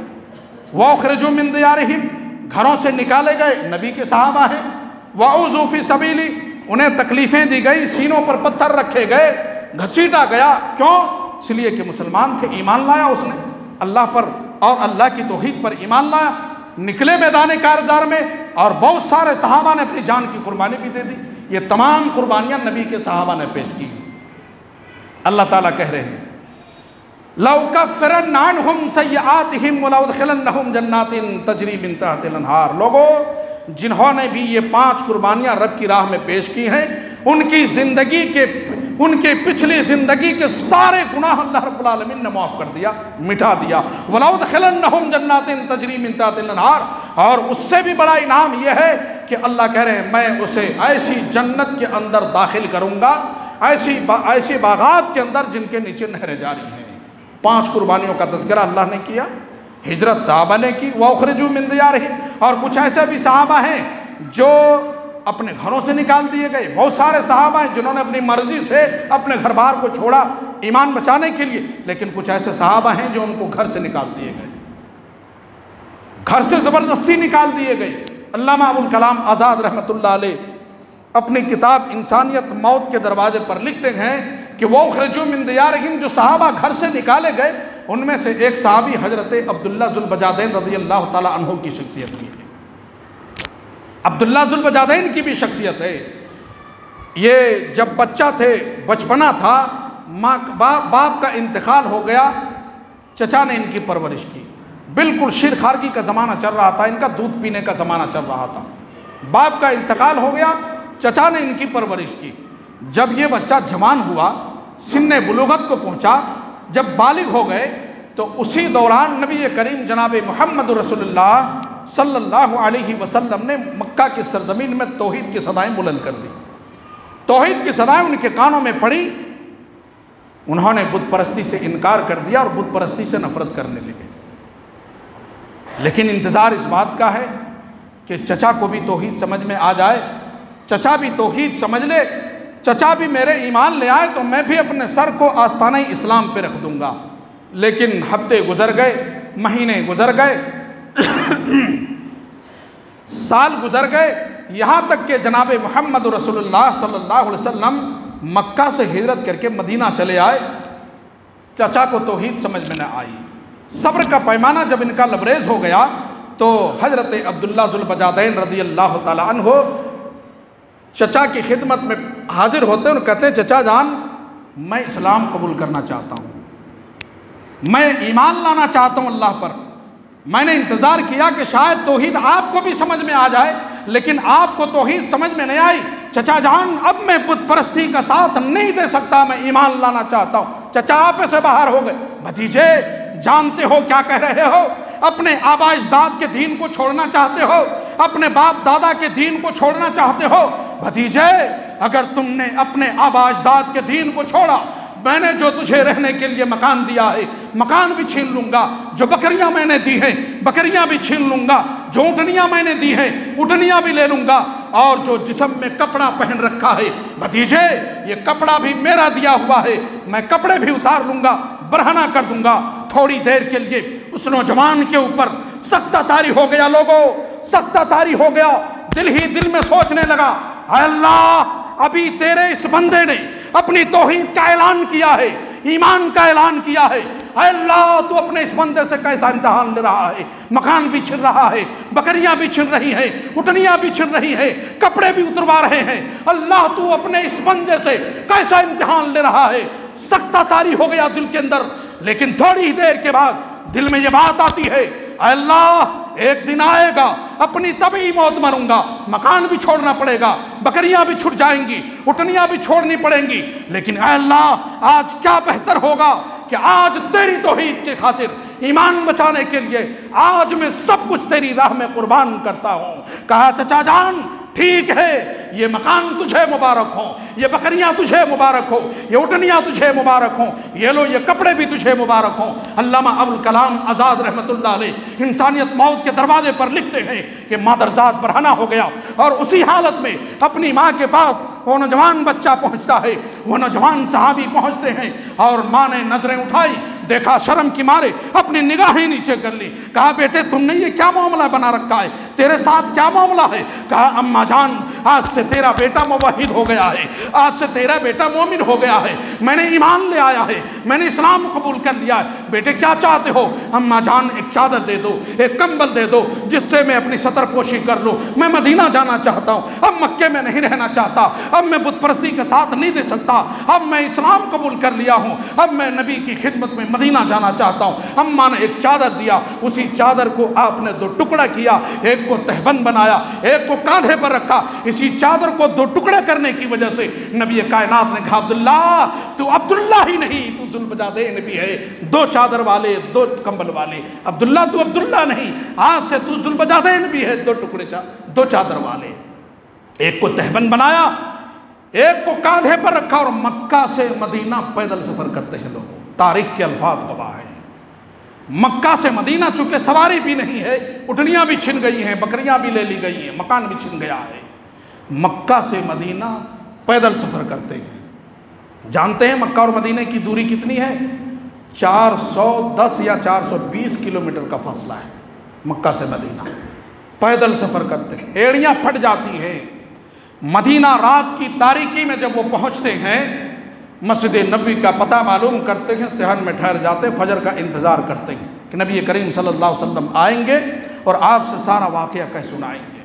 وَأُخْرِجُوا مِن دِيَارِهِمْ، گھروں سے نکالے گئے، نبی کے صحابہ ہیں، وَأُوذُوا فِي سَبِيلِي، انہیں تکلیفیں دی گئی، سینوں پر پتھر رکھے گئے، گھسیٹا گیا، کیوں؟ اس لیے کہ مسلمان تھے، ایمان لایا اس نے اللہ پر اور اللہ کی توحید پر ایمان لایا، نکلے میدان کارزار میں، اور بہت سارے صحابہ نے اپنی جان کی قربانی بھی دے دی۔ یہ تمام قربانیاں نبی کے صحابہ نے پیش کی۔ اللہ تعالیٰ کہہ رہے ہیں لَأُكَفِّرَنَّ عَنْهُمْ سَيِّئَاتِهِمْ وَلَأُدْخِلَنَّهُمْ جَنَّاتٍ تَجْرِي مِن تَحْتِهَا الْأَنْهَارُ۔ لوگوں جنہوں نے بھی یہ 5 قربانیاں رب کی راہ میں پیش کی ہیں، ان کی زندگی کے، ان کے پچھلی زندگی کے سارے گناہ اللہ رب العالمین نے معاف کر دیا، مٹا دیا۔ وَلَأُدْخِلَنَّهُمْ جَنَّاتٍ تَجْرِي مِن تَحْتِهَا الْأَنْهَارُ، اور اس سے بھی بڑا انعام یہ ہے کہ اللہ کہہ رہے ہیں میں اسے ایسی جنت کے اندر داخل کروں گا، ایسی باغات کے اندر جن کے نیچے نہریں جاری ہیں۔ 5 قربانیوں کا تذکرہ اللہ نے کیا، ہجرت صحابہ نے کی، وَأُخْرِجُوا مِن دِيَارِهِمْ، اور کچھ ایسے بھی صحابہ ہیں جو اپنے گھروں سے نکال دیے گئے، بہت سارے صحابہ ہیں جنہوں نے اپنی مرضی سے اپنے گھر بار کو چھوڑا ایمان بچانے کے لیے، لیکن کچھ ایسے صحابہ ہیں جو ان کو گھر سے نکال دیے گئے، گھر سے زبردستی نکال دیے گئے۔ علامہ ابوالکلام آزاد رحمۃ اللہ علیہ اپنی کتاب انسانیت موت کے دروازے پر لکھتے ہیں کہ وَأُخْرِجُوا مِن دِيَارِهِمْ، جو صحابہ گھر سے نکالے گئے ان میں سے ایک صحابی حضرت عبداللہ ذوالبجادین رضی اللہ تعالیٰ عنہ کی شخصیت بھی ہے۔ عبداللہ ذوالبجادین کی بھی شخصیت ہے۔ یہ جب بچہ تھے، بچپنا تھا، باپ کا انتقال ہو گیا، چچا نے ان کی پرورش کی، بالکل شیر خارگی کا زمانہ چل رہا تھا، ان کا دودھ پینے کا زمانہ چل رہا تھا، باپ کا انتقال ہو گیا، چچا نے ان کی پرورش کی۔ جب یہ بچہ جوان ہوا، سن بلوغت کو پہنچا، جب بالغ ہو گئے، تو اسی دوران نبی کریم جناب محمد رسول اللہ صلی اللہ علیہ وسلم نے مکہ کی سرزمین میں توحید کی صدائیں بلند کر دی۔ توحید کی صدائیں ان کے کانوں میں پڑی، انہوں نے بت پرستی سے انکار کر دیا اور بت پرستی سے نفرت کرنے لگے۔ لیکن انتظار اس بات کا ہے کہ چچا کو بھی توحید سمجھ میں آ جائے، چچا بھی توحید سمجھ لے، چچا بھی میرے ایمان لے آئے تو میں بھی اپنے سر کو آستانہ اسلام پہ رکھ دوں گا۔ لیکن ہفتے گزر گئے، مہینے گزر گئے، سال گزر گئے، یہاں تک کہ جناب محمد رسول اللہ صلی اللہ علیہ وسلم مکہ سے ہجرت کر کے مدینہ چلے آئے، چچا کو توحید سمجھ میں نہ آئی۔ صبر کا پیمانہ جب ان کا لبریز ہو گیا تو حضرت عبداللہ ذوالبجادین رضی اللہ تعالی عنہ چچا کی خدمت میں حاضر ہوتے ہیں اور کہتے ہیں چچا جان میں اسلام قبول کرنا چاہتا ہوں، میں ایمان لانا چاہتا ہوں اللہ پر۔ میں نے انتظار کیا کہ شاید توحید آپ کو بھی سمجھ میں آ جائے، لیکن آپ کو توحید سمجھ میں نہیں آئی۔ چچا جان اب میں بت پرستی کا ساتھ نہیں دے سکتا، میں ایمان لانا چاہتا ہوں۔ چچا آپ سے باہر ہو گئے۔ بھتیجے جانتے ہو کیا کہہ رہے ہو؟ اپنے آبا اجداد کے دین کو چھوڑنا چاہتے ہو؟ اپنے باپ دادا کے دین کو چھوڑنا چاہتے ہو؟ بھتیجے اگر تم نے اپنے آبا اجداد کے دین کو چھوڑا، میں نے جو تجھے رہنے کے لیے مکان دیا ہے مکان بھی چھین لوں گا، جو بکریاں میں نے دی ہیں بکریاں بھی چھین لوں گا، جو اونٹنیاں میں نے دی ہیں اونٹنیاں بھی لے لوں گا، اور جو جسم میں کپڑا پہن رکھا ہے بھتیجے یہ کپڑا بھی میرا دیا ہوا ہے، میں کپڑے بھی اتار لوں گا، برہنہ کر دوں گا۔ تھوڑی دیر کے لیے اس نوجوان کے اوپر سختہ طاری ہو گیا، لوگوں سختہ طاری ہو گیا۔ دل ہی دل میں سوچنے لگا، اے اللہ ابھی تیرے اس بندے نے اپنی توحید کا اعلان کیا ہے، ایمان کا اعلان کیا ہے، اے اللہ تو اپنے اس بندے سے کیسا امتحان لے رہا ہے؟ مکان بھی چھن رہا ہے، بکریاں بھی چھن رہی ہیں، اٹنیاں بھی چھن رہی ہیں، کپڑے بھی اتروا رہے ہیں، اللہ تو اپنے اس بندے سے کیسا امتحان لے رہا ہے؟ سختہ طاری ہو گیا دل کے اندر۔ لیکن تھوڑی ہی دیر کے بعد دل میں یہ بات آتی ہے، اے اللہ ایک دن آئے گا اپنی طبعی موت مروں گا، مکان بھی چھوڑنا پڑے گا، بکریاں بھی چھٹ جائیں گی، اٹنیاں بھی چھوڑنی پڑیں گی، لیکن اے اللہ آج کیا بہتر ہوگا کہ آج تیری توحید کے خاطر ایمان بچانے کے لیے آج میں سب کچھ تیری راہ میں قربان کرتا ہوں۔ کہا چچا جان ٹھیک ہے، یہ مکان تجھے مبارک ہوں، یہ بکریاں تجھے مبارک ہوں، یہ اٹنیاں تجھے مبارک ہوں، یہ لو یہ کپڑے بھی تجھے مبارک ہوں۔ علامہ ابوالکلام آزاد رحمۃ اللہ علیہ انسانیت موت کے دروازے پر لکھتے ہیں کہ مادرزاد برہنہ ہو گیا، اور اسی حالت میں اپنی ماں کے پاس وہ نوجوان بچہ پہنچتا ہے، وہ نوجوان صحابی پہنچتے ہیں، اور ماں نے نظریں اٹھائی، دیکھا شرم کی مارے اپنی نگاہیں نیچے کر لی۔ کہا بیٹے تم نے یہ کیا معاملہ بنا رکھا ہے؟ تیرے ساتھ کیا معاملہ ہے؟ کہا اماں جان آج سے تیرا بیٹا موحد ہو گیا ہے، آج سے تیرا بیٹا مومن ہو گیا ہے، میں نے ایمان لے آیا ہے، میں نے اسلام قبول کر لیا ہے۔ بیٹے کیا چاہتے ہو؟ اماں جان ایک چادر دے دو، ایک کمبل دے دو جس سے میں اپنی سطر پوشی کر لوں، میں مدینہ جانا چاہتا ہوں، اب مکے میں نہیں رہنا چاہتا، اب میں بت پرستی کے ساتھ نہیں دے سکتا، اب میں اسلام قبول کر لیا ہوں، اب میں نبی کی خدمت میں مدینہ جانا چاہتا ہوں۔ اماں نے ایک چادر دیا، اسی چادر کو آپ نے دو ٹکڑا کیا، ایک کو تہبند بنایا، ایک کو کاندھے پر رکھا۔ اسی چادر کو دو ٹکڑے کرنے کی وجہ سے نبی کائنات نے کہا عبداللہ تو عبداللہ ہی نہیں، تو ذوالبجادین بھی ہے، دو چادر والے دو کمبل والے، عبداللہ تو عبداللہ نہیں، آج سے تو ذوالبجادین بھی ہے، دو ٹکڑے دو چادر والے۔ ایک کو تہبند بنایا، ایک کو کاندھے پر رکھا، اور مکہ سے مدینہ پیدل سفر کرتے ہیں لوگ، تاریخ کے الفاظ گواہ ہیں۔ مکہ سے مدینہ چونکہ سواری بھی نہیں ہے، اٹنیاں بھی چھن گئی ہیں، بکریاں بھی لے لی گئی ہیں، مکان بھی چھن گیا ہے، مکہ سے مدینہ پیدل سفر کرتے ہیں۔ جانتے ہیں مکہ اور مدینہ کی دوری کتنی ہے؟ 410 یا 420 کلومیٹر کا فاصلہ ہے مکہ سے مدینہ، پیدل سفر کرتے ہیں، ایڑیاں پھٹ جاتی ہیں۔ مدینہ رات کی تاریکی میں جب وہ پہنچتے ہیں، مسجد نبوی کا پتہ معلوم کرتے ہیں، صحن میں ٹھہر جاتے ہیں، فجر کا انتظار کرتے ہیں کہ نبی کریم صلی اللہ علیہ وسلم آئیں گے اور آپ سے سارا واقعہ کہہ سنائیں گے۔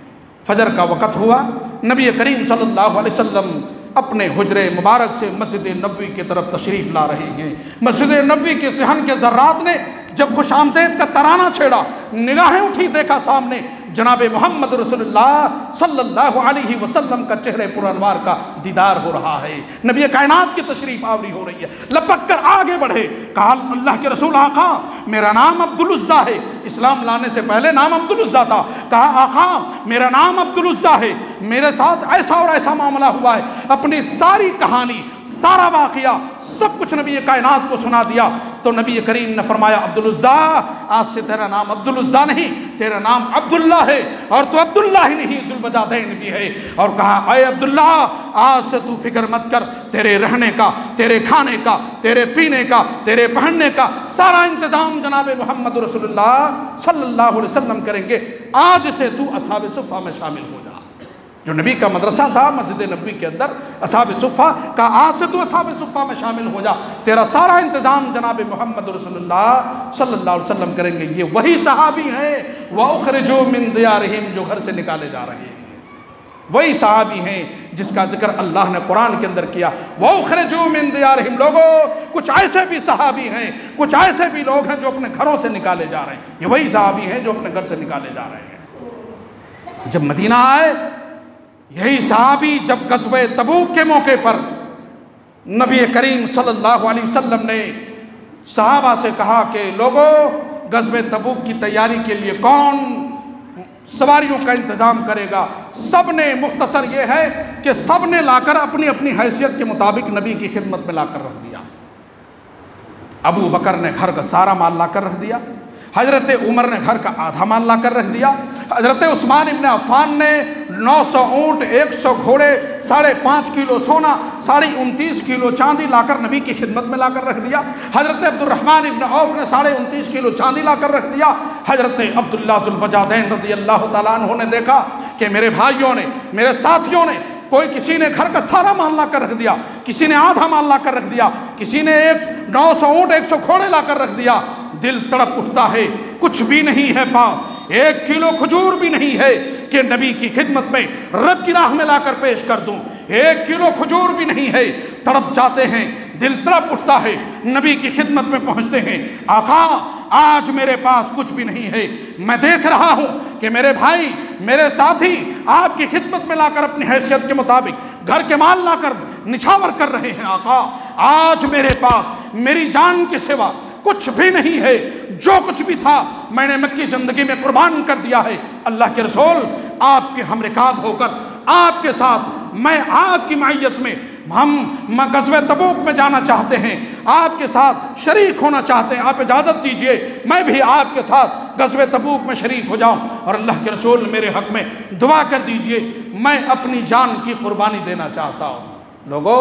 فجر کا وقت ہوا، نبی کریم صلی اللہ علیہ وسلم اپنے حجرے مبارک سے مسجد نبوی کی طرف تشریف لا رہے ہیں۔ مسجد نبوی کے صحن کے ذرات نے جب خوش آمدید کا ترانہ چھیڑا، نگاہیں اٹھی، دیکھا سامنے جناب محمد رسول اللہ صلی اللہ علیہ وسلم کا چہرے پر انوار کا دیدار ہو رہا ہے، نبی کائنات کی تشریف آوری ہو رہی ہے۔ لپک کر آگے بڑھے، کہا اللہ کے رسول آقا میرا نام عبدالعزیٰ ہے، اسلام لانے سے پہلے نام عبدالعزیٰ تھا۔ کہا آقا میرا نام عبدالعزیٰ ہے، میرے ساتھ ایسا اور ایسا معاملہ ہوا ہے، اپنی ساری کہانی، سارا واقعہ سب کچھ نبی کائنات کو سنا دیا۔ تو نبی کریم نے فرمایا عبدالعزیٰ آج سے تیرا نام عبدالعزیٰ نہیں، تیرا نام عبداللہ ہے، اور تو عبداللہ ہی نہیں ذوالبجادین بھی ہے۔ اور کہا اے عبداللہ آج سے تو فکر مت کر، تیرے رہنے کا، تیرے کھانے کا، تیرے پینے کا، تیرے پہننے کا سارا انتظام جناب محمد رسول اللہ صلی اللہ علیہ وسلم کریں گے، آج سے تو اصحاب صفہ میں شامل ہو جا۔ جو نبی کا مدرسہ تھا مسجد نبوی کے اندر اصحاب صفہ کا، آج سے تو اصحاب صفہ میں شامل ہو جا، تیرا سارا انتظام جناب محمد رسول اللہ صلی اللہ علیہ وسلم کریں گے۔ یہ وہی صحابی ہیں وَأُخْرِجُوا مِن دِيَارِهِمْ جو گھر سے نکالے جا رہے ہیں۔ وہی صحابی ہیں جس کا ذکر اللہ نے قرآن کے اندر کیا، وَأُخْرِجُوا مِن دِيَارِهِمْ۔ لوگوں کچھ ایسے بھی صحابی ہیں، کچھ ایسے بھی لوگ ہیں جو اپنے گھروں سے نکالے جا رہے ہیں، یہ وہی صحابی ہیں جو اپنے گھر سے نکالے جا رہے ہیں۔ جب مدینہ آئے یہی صحابی جب غزوہ تبوک کے موقع پر نبی کریم صلی اللہ علیہ وسلم نے صحابہ سے کہا کہ لوگوں غزوہ تبوک کی تیاری کے لیے کون سواریوں کا انتظام کرے گا؟ سب نے، مختصر یہ ہے کہ سب نے لا کر اپنی اپنی حیثیت کے مطابق نبی کی خدمت میں لا کر رکھ دیا۔ ابو بکر نے گھر کا سارا مال لا کر رکھ دیا، حضرت عمر نے گھر کا آدھا مال لا کر رکھ دیا، حضرت عثمان ابن عفان نے 900 اونٹ، 100 گھوڑے، 5.5 کلو سونا، 29.5 کلو چاندی لا کر نبی کی خدمت میں لا کر رکھ دیا، حضرت عبد الرحمن ابن عوف نے 29.5 کلو چاندی لا کر رکھ دیا، حضرت عبداللہ ذو البجادین رضی اللہ تعالیٰ عنہ نے دیکھا کہ میرے بھائیوں نے، میرے ساتھیوں نے، کوئی کسی نے گھر کا سارا مال لا کر رکھ دیا، کسی نے آدھا مال لا کر رکھ دیا، کسی نے 900 اونٹ 100 گھوڑے لا کر رکھ دیا۔ دل تڑپ اٹھتا ہے، کچھ بھی نہیں ہے پاس، 1 کلو کھجور بھی نہیں ہے کہ نبی کی خدمت میں رب کی راہ میں لا کر پیش کر دوں، 1 کلو کھجور بھی نہیں ہے۔ تڑپ جاتے ہیں، دل تڑپ اٹھتا ہے، نبی کی خدمت میں پہنچتے ہیں، آقا آج میرے پاس کچھ بھی نہیں ہے، میں دیکھ رہا ہوں کہ میرے بھائی، میرے ساتھی آپ کی خدمت میں لا کر اپنی حیثیت کے مطابق گھر کے مال لا کر نچھاور کر رہے ہیں، آقا آج میرے پاس میری جان کے سوا کچھ بھی نہیں ہے، جو کچھ بھی تھا میں نے مکی زندگی میں قربان کر دیا ہے۔ اللہ کے رسول آپ کے ہم رکاب ہو کر آپ کے ساتھ میں آپ کی معیت میں ہم غزوہ تبوک میں جانا چاہتے ہیں، آپ کے ساتھ شریک ہونا چاہتے ہیں، آپ اجازت دیجئے میں بھی آپ کے ساتھ غزوہ تبوک میں شریک ہو جاؤں، اور اللہ کے رسول میرے حق میں دعا کر دیجئے، میں اپنی جان کی قربانی دینا چاہتا ہوں۔ لوگوں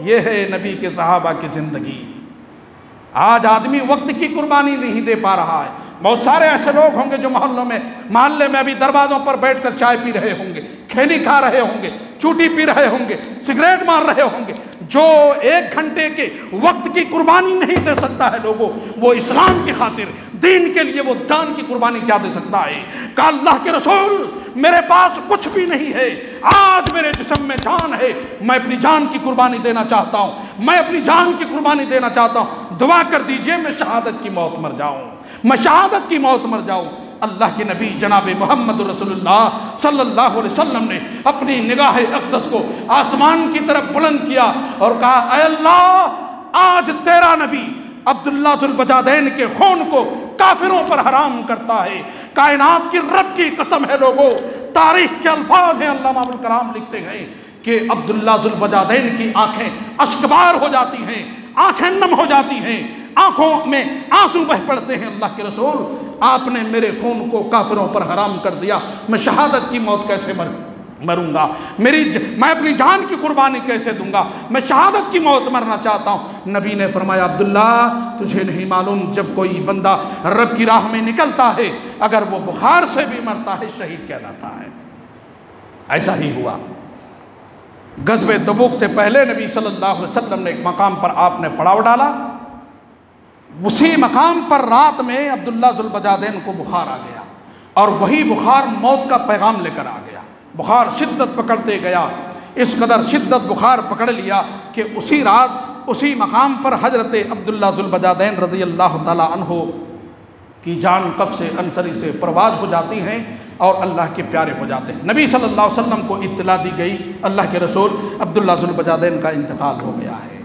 یہ ہے نبی کے صحابہ کی زندگی۔ آج آدمی وقت کی قربانی نہیں دے پا رہا ہے۔ بہت سارے ایسے لوگ ہوں گے جو محلے میں ابھی دروازوں پر بیٹھ کر چائے پی رہے ہوں گے، کھینی کھا رہے ہوں گے، چوٹی پی رہے ہوں گے، سگریٹ مار رہے ہوں گے، جو 1 گھنٹے کے وقت کی قربانی نہیں دے سکتا ہے لوگوں، وہ اسلام کی خاطر، دین کے لیے وہ جان کی قربانی کیا دے سکتا ہے؟ کہا اللہ کے رسول میرے پاس کچھ بھی نہیں ہے، آج میرے جسم میں جان ہے، میں اپنی جان کی قربانی دینا چاہتا ہوں، میں اپنی جان کی قربانی دینا چاہتا ہوں، دعا کر دیجئے میں شہادت کی موت مر جاؤں، میں شہادت کی موت مر جاؤں۔ اللہ کے نبی جناب محمد رسول اللہ صلی اللہ علیہ وسلم نے اپنی نگاہ اقدس کو آسمان کی طرف بلند کیا اور کہا اے اللہ آج تیرا نبی عبداللہ ذو البجادین کے خون کو کافروں پر حرام کرتا ہے۔ کائنات کی رب کی قسم ہے لوگوں، تاریخ کے الفاظ ہیں، علامہ ابوالکلام لکھتے ہیں کہ عبداللہ ذو البجادین کی آنکھیں اشکبار ہو جاتی ہیں، آنکھیں نم ہو جاتی ہیں، آنکھوں میں آنسو بہ پڑتے ہیں۔ اللہ کے رسول آپ نے میرے خون کو کافروں پر حرام کر دیا، میں شہادت کی موت کیسے مروں گا، میں اپنی جان کی قربانی کیسے دوں گا، میں شہادت کی موت مرنا چاہتا ہوں۔ نبی نے فرمایا عبداللہ تجھے نہیں معلوم جب کوئی بندہ رب کی راہ میں نکلتا ہے اگر وہ بخار سے بھی مرتا ہے شہید کہلاتا ہے۔ ایسا ہی ہوا۔ غزوہ تبوک سے پہلے نبی صلی اللہ علیہ وسلم نے ایک مقام پر آپ نے پڑاؤ ڈالا، اسی مقام پر رات میں عبداللہ ذو البجادین کو بخار آ گیا، اور وہی بخار موت کا پیغام لے کر آ گیا۔ بخار شدت پکڑتے گیا، اس قدر شدت بخار پکڑ لیا کہ اسی رات اسی مقام پر حضرت عبداللہ ذو البجادین رضی اللہ تعالیٰ عنہ کی جان قبض سے انصری سے پرواز ہو جاتی ہیں اور اللہ کے پیارے ہو جاتے ہیں۔ نبی صلی اللہ علیہ وسلم کو اطلاع دی گئی اللہ کے رسول عبداللہ ذو البجادین کا انتقال ہو گیا ہے۔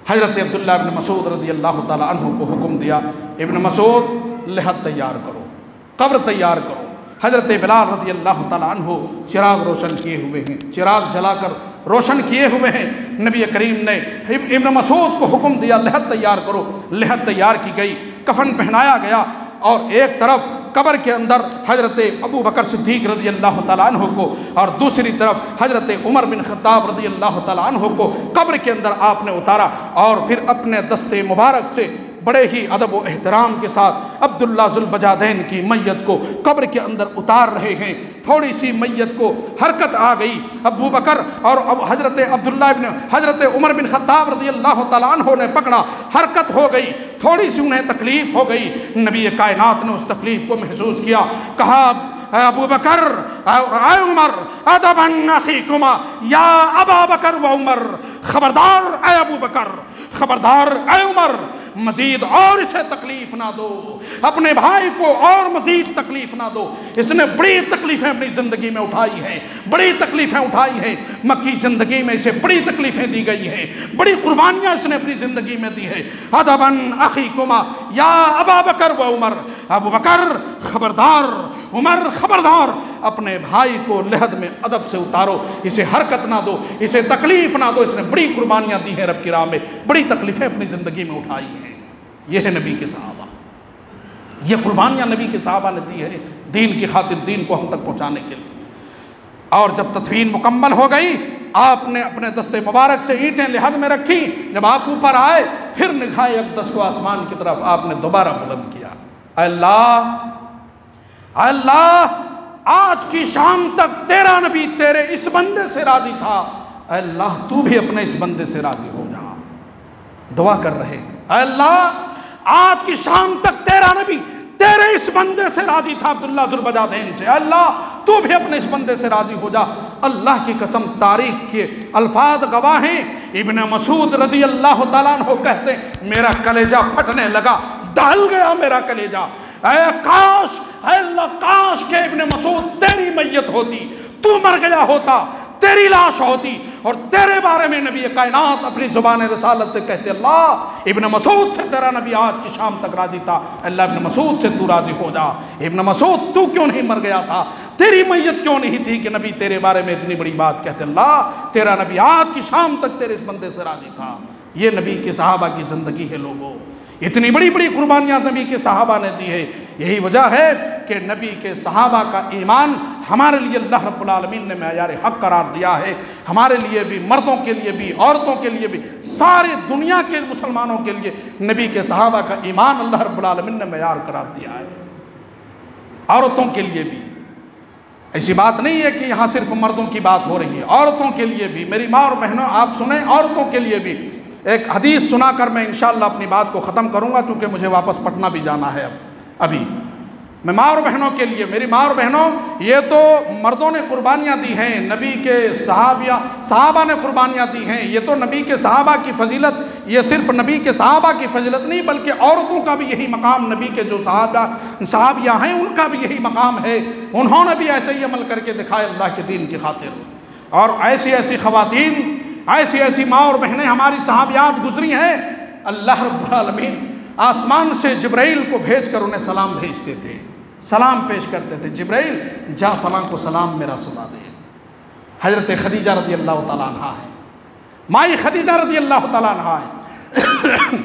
حضرت عبداللہ ابن مسعود رضی اللہ تعالیٰ عنہ کو حکم دیا ابن مسعود لحد تیار کرو، قبر تیار کرو۔ حضرت بلال رضی اللہ تعالیٰ عنہ چراغ روشن کیے ہوئے ہیں، چراغ جلا کر روشن کیے ہوئے ہیں۔ نبی کریم نے ابن مسعود کو حکم دیا لحد تیار کرو، لحد تیار کی گئی، کفن پہنایا گیا، اور ایک طرف قبر کے اندر حضرت ابو بکر صدیق رضی اللہ تعالیٰ عنہ کو اور دوسری طرف حضرت عمر بن خطاب رضی اللہ تعالیٰ عنہ کو قبر کے اندر آپ نے اتارا، اور پھر اپنے دستے مبارک سے بڑے ہی ادب و احترام کے ساتھ عبداللہ ذو البجادین کی میت کو قبر کے اندر اتار رہے ہیں۔ تھوڑی سی میت کو حرکت آ گئی، ابو بکر اور حضرت عمر بن خطاب رضی اللہ تعالیٰ عنہ نے پکڑا، حرکت ہو گئی، تھوڑی سی انہیں تکلیف ہو گئی۔ نبی کائنات نے اس تکلیف کو محسوس کیا، کہا اے ابو بکر اور اے عمر ادبن اخیکما یا ابا بکر و عمر، خبردار اے ابو بکر، خبردار اے عمر، مزید اور اسے تکلیف نہ دو، اپنے بھائی کو اور مزید تکلیف نہ دو۔ اس نے بڑی تکلیفیں اپنی زندگی میں اٹھائی ہیں، بڑی تکلیفیں اٹھائی ہیں، مکی زندگی میں اسے بڑی تکلیفیں دی گئی ہیں، بڑی قربانیاں اس نے اپنی زندگی میں دی ہیں۔ ادبن اخیکما یا ابا بکر و عمر، ابو بکر خبردار، عمر خبردار، اپنے بھائی کو لحد میں ادب سے اتارو، اسے حرکت نہ دو، اسے تکلیف نہ دو۔ اس نے بڑی قربانیاں دی ہیں رب کی راہ میں، بڑی تکلیفیں اپنی زندگی میں اٹھائی ہیں۔ یہ ہے نبی کے صحابہ، یہ قربانیاں نبی کے صحابہ نے دی ہے دین کی خاطر، دین کو ہم تک پہنچانے کے لیے۔ اور جب تدفین مکمل ہو گئی، آپ نے اپنے دست مبارک سے اینٹیں لحد میں رکھی، جب آپ اوپر آئے پھر نگاہ اقدس کو آسمان کی طرف آپ نے دوبارہ بلند کیا۔ اے اللہ، اے اللہ، آج کی شام تک تیرا نبی تیرے اس بندے سے راضی تھا، اے اللہ تو بھی اپنے اس بندے سے راضی ہو جا۔ دعا کر رہے ہیں، اے اللہ آج کی شام تک تیرا نبی تیرے اس بندے سے راضی تھا عبداللہ ذوالبجادین سے، اے اللہ تو بھی اپنے اس بندے سے راضی ہو جا۔ اللہ کی قسم، تاریخ کے الفاظ گواہ ہیں، ابن مسعود رضی اللہ تعالیٰ عنہ کہتے ہیں میرا کلیجہ پھٹنے لگا، دہل گیا میرا کلیجہ۔ اے کاش، اے اللہ کاش کہ ابن مسعود تیری میت ہوتی، تو مر گیا ہوتا، تیری لاش ہوتی، اور تیرے بارے میں نبی کائنات اپنی زبان رسالت سے کہتے اللہ ابن مسعود سے تیرا نبی آج کی شام تک راضی تھا، اللہ ابن مسعود سے تو راضی ہو جا۔ ابن مسعود تو کیوں نہیں مر گیا تھا، تیری میت کیوں نہیں تھی کہ نبی تیرے بارے میں اتنی بڑی بات کہتے اللہ تیرا نبی آج کی شام تک تیرے اس بندے سے راضی تھا۔ یہ نبی کے صحابہ کی زندگی ہے لوگوں، اتنی بڑی بڑی قربانیاں نبی کے صحابہ نے دی ہے۔ یہی وجہ ہے کہ نبی کے صحابہ کا ایمان ہمارے لیے اللہ رب العالمین نے معیار حق قرار دیا ہے، ہمارے لیے بھی، مردوں کے لیے بھی، عورتوں کے لیے بھی، ساری دنیا کے مسلمانوں کے لیے نبی کے صحابہ کا ایمان اللہ رب العالمین نے معیار قرار دیا ہے۔ عورتوں کے لیے بھی ایسی بات نہیں ہے کہ یہاں صرف مردوں کی بات ہو رہی ہے، عورتوں کے لیے بھی، میری ماں اور بہنوں آپ سنیں، عورتوں کے لیے بھی ایک حدیث سنا کر میں انشاءاللہ اپنی بات کو ختم کروں گا، چونکہ مجھے واپس پٹنہ بھی جانا ہے ابھی۔ میں ماں اور بہنوں کے لیے، میری ماں اور بہنوں، یہ تو مردوں نے قربانیاں دی ہیں، نبی کے صحابہ نے قربانیاں دی ہیں، یہ تو نبی کے صحابہ کی فضیلت، یہ صرف نبی کے صحابہ کی فضیلت نہیں بلکہ عورتوں کا بھی یہی مقام، نبی کے جو صحابیہ ہیں ان کا بھی یہی مقام ہے، انہوں نے بھی ایسے ہی عمل کر کے دکھائے اللہ کے دین کی خاطر۔ اور ایسی ایسی خواتین، ایسی ایسی ماں اور بہنیں ہماری صحابیات گزری ہیں، اللہ رب العالمین آسمان سے جبرائیل کو بھیج کر انہیں سلام بھیجتے تھے، سلام پیش کرتے تھے، جبرائیل جا فلاں کو سلام میرا سنا دے۔ حضرت خدیجہ رضی اللہ تعالیٰ عنہا ہے، مائی خدیجہ رضی اللہ تعالیٰ عنہا ہے۔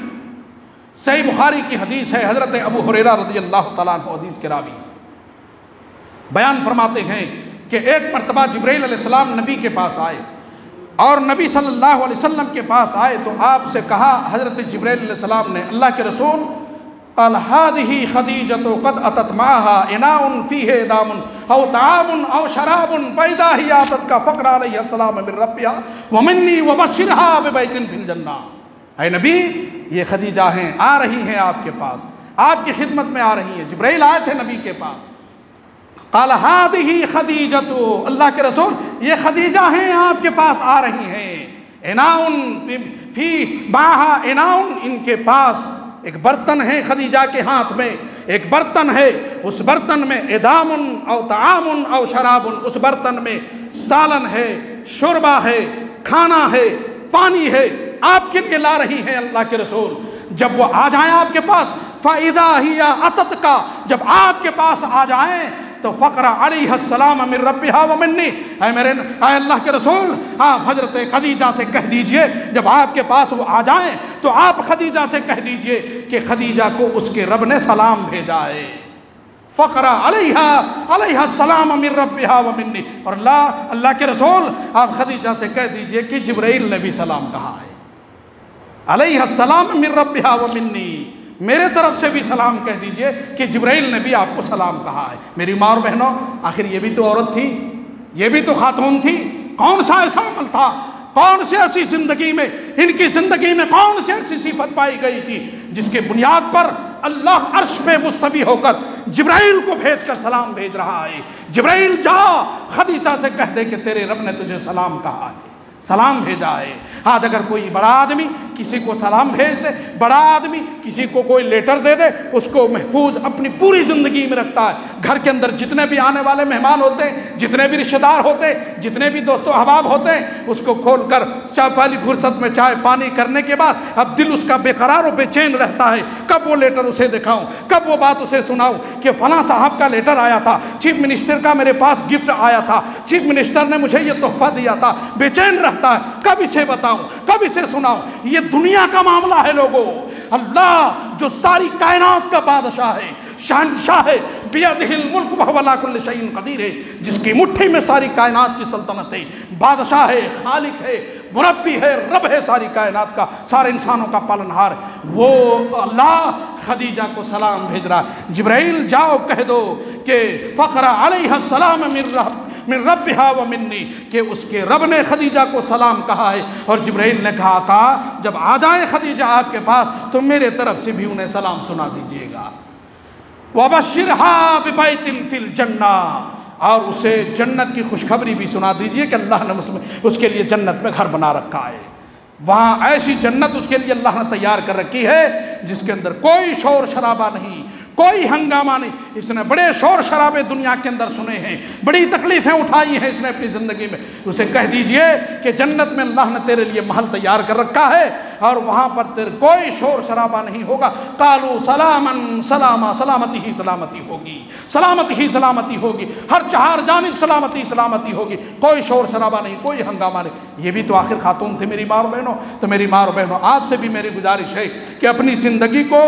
صحیح بخاری کی حدیث ہے، حضرت ابو ہریرہ رضی اللہ تعالیٰ عنہ حدیث کے راوی بیان فرماتے ہیں کہ ایک مرتبہ جبرائیل علیہ السلام نبی کے پاس آئے، اور نبی صلی اللہ علیہ وسلم کے پاس آئے تو آپ سے کہا حضرت جبرائیل علیہ السلام نے، اللہ کے رسول، قال هذه خدیجة قد اتت معها اناء فيه ادام او طعام او شراب فاذا هي اتتك فقر عليها السلام من ربها ومني وبشرها ببيت في الجنة۔ اے نبی، یہ خدیجہ ہیں، آ رہی ہیں آپ کے پاس، آپ کی خدمت میں آ رہی ہیں، جبرائیل آئے تھے نبی کے پاس۔ قال هذه خدیجة، اللہ کے رسول یہ خدیجہ ہیں آپ کے پاس آ رہی ہیں، اناء فی معها اناء، ان کے پاس ایک برتن ہے، خدیجہ کے ہاتھ میں ایک برتن ہے، اس برتن میں ادام او طعام او شراب، اس برتن میں سالن ہے، شوربہ ہے، کھانا ہے، پانی ہے، آپ کے لیے لا رہی ہیں اللہ کے رسول۔ جب وہ آ جائیں آپ کے پاس، فَإِذَا هِيَ أَتَتْكَ، جب آپ کے پاس آ جائیں تو فقرا علیہ السلام من ربها ومنی، اے اللہ کے رسول آپ حضرت خدیجہ سے کہہ دیجئے جب آپ کے پاس وہ آ جائیں تو آپ خدیجہ سے کہہ دیجئے کہ خدیجہ کو اس کے رب نے سلام بھیجا ہے۔ فقرا علیہ السلام من ربها ومنی، اور اللہ کے رسول آپ خدیجہ سے کہہ دیجئے کہ جبرائیل نے بھی سلام کہا ہے، علیہ السلام من ربها ومنی، میرے طرف سے بھی سلام کہہ دیجئے کہ جبرائیل نے بھی آپ کو سلام کہا ہے۔ میری ماں اور بہنوں، آخر یہ بھی تو عورت تھی، یہ بھی تو خاتون تھی، کون سا ایسا عمل تھا، کون سی ایسی زندگی میں، ان کی زندگی میں کون سی ایسی صفت پائی گئی تھی جس کے بنیاد پر اللہ عرش پہ مستوی ہو کر جبرائیل کو بھیج کر سلام بھیج رہا ہے۔ جبرائیل جا خدیجہ سے کہہ دے کہ تیرے رب نے تجھے سلام کہا ہے، سلام بھیجا ہے۔ آج اگر کوئی بڑا آدمی کسی کو سلام بھیج دے، بڑا آدمی کسی کو کوئی لیٹر دے دے، اس کو محفوظ اپنی پوری زندگی میں رکھتا ہے۔ گھر کے اندر جتنے بھی آنے والے مہمان ہوتے ہیں، جتنے بھی رشتہ دار ہوتے ہیں، جتنے بھی دوست و احباب ہوتے ہیں، اس کو کھول کر چائے والی فرصت میں چائے پانی کرنے کے بعد اب دل اس کا بے قرار و بے چین رہتا ہے، کب وہ لیٹر اسے دکھاؤں، کب وہ بات اسے سناؤں کہ فلاں صاحب کا لیٹر آیا تھا، چیف منسٹر کا میرے پاس گفٹ آیا تھا، چیف منسٹر نے مجھے یہ تحفہ دیا تھا۔ بے چین رہتا ہے، کب اسے بتاؤں، کب اسے سناؤں۔ یہ دنیا کا معاملہ ہے لوگوں۔ اللہ جو ساری کائنات کا بادشاہ ہے، شہنشاہ ہے، بیدہ الملک وہو علی کل شیء قدیر ہے، جس کی مٹھی میں ساری کائنات کی سلطنت ہے، بادشاہ ہے، خالق ہے، مربی ہے، رب ہے ساری کائنات کا، سارے انسانوں کا پالنہار، وہ اللہ خدیجہ کو سلام بھیج رہا ہے۔ جبرائیل جاؤ کہہ دو کہ فقرا علیہ السلام من ربها ومنی، کہ اس کے رب نے خدیجہ کو سلام کہا ہے۔ اور جبرائیل نے کہا تھا جب آ جائے خدیجہ آپ کے پاس تو میرے طرف سے بھی انہیں سلام سنا دیجئے گا۔ وَبَشِّرْهَا بِبَيْتٍ فِي الْجَنَّةِ، اور اسے جنت کی خوشخبری بھی سنا دیجئے کہ اللہ نے اس کے لیے جنت میں گھر بنا رکھا ہے۔ وہاں ایسی جنت اس کے لیے اللہ نے تیار کر رکھی ہے جس کے اندر کوئی شور شرابہ نہیں، کوئی ہنگامہ نہیں۔ اس نے بڑے شور شرابے دنیا کے اندر سنے ہیں، بڑی تکلیفیں اٹھائی ہیں اس نے اپنی زندگی میں۔ اسے کہہ دیجئے کہ جنت میں اللہ نے تیرے لیے محل تیار کر رکھا ہے اور وہاں پر تیرے کوئی شور شرابہ نہیں ہوگا۔ قالوا سلاما سلاما، سلامتی ہی سلامتی ہوگی، سلامتی ہی سلامتی ہوگی، ہر چہار جانب سلامتی سلامتی ہوگی، کوئی شور شرابہ نہیں، کوئی ہنگامہ نہیں۔ یہ بھی تو آخر خاتون تھی میری ماں اور بہنوں۔ تو میری ماں اور بہنوں، آپ سے بھی میری گزارش ہے کہ اپنی زندگی کو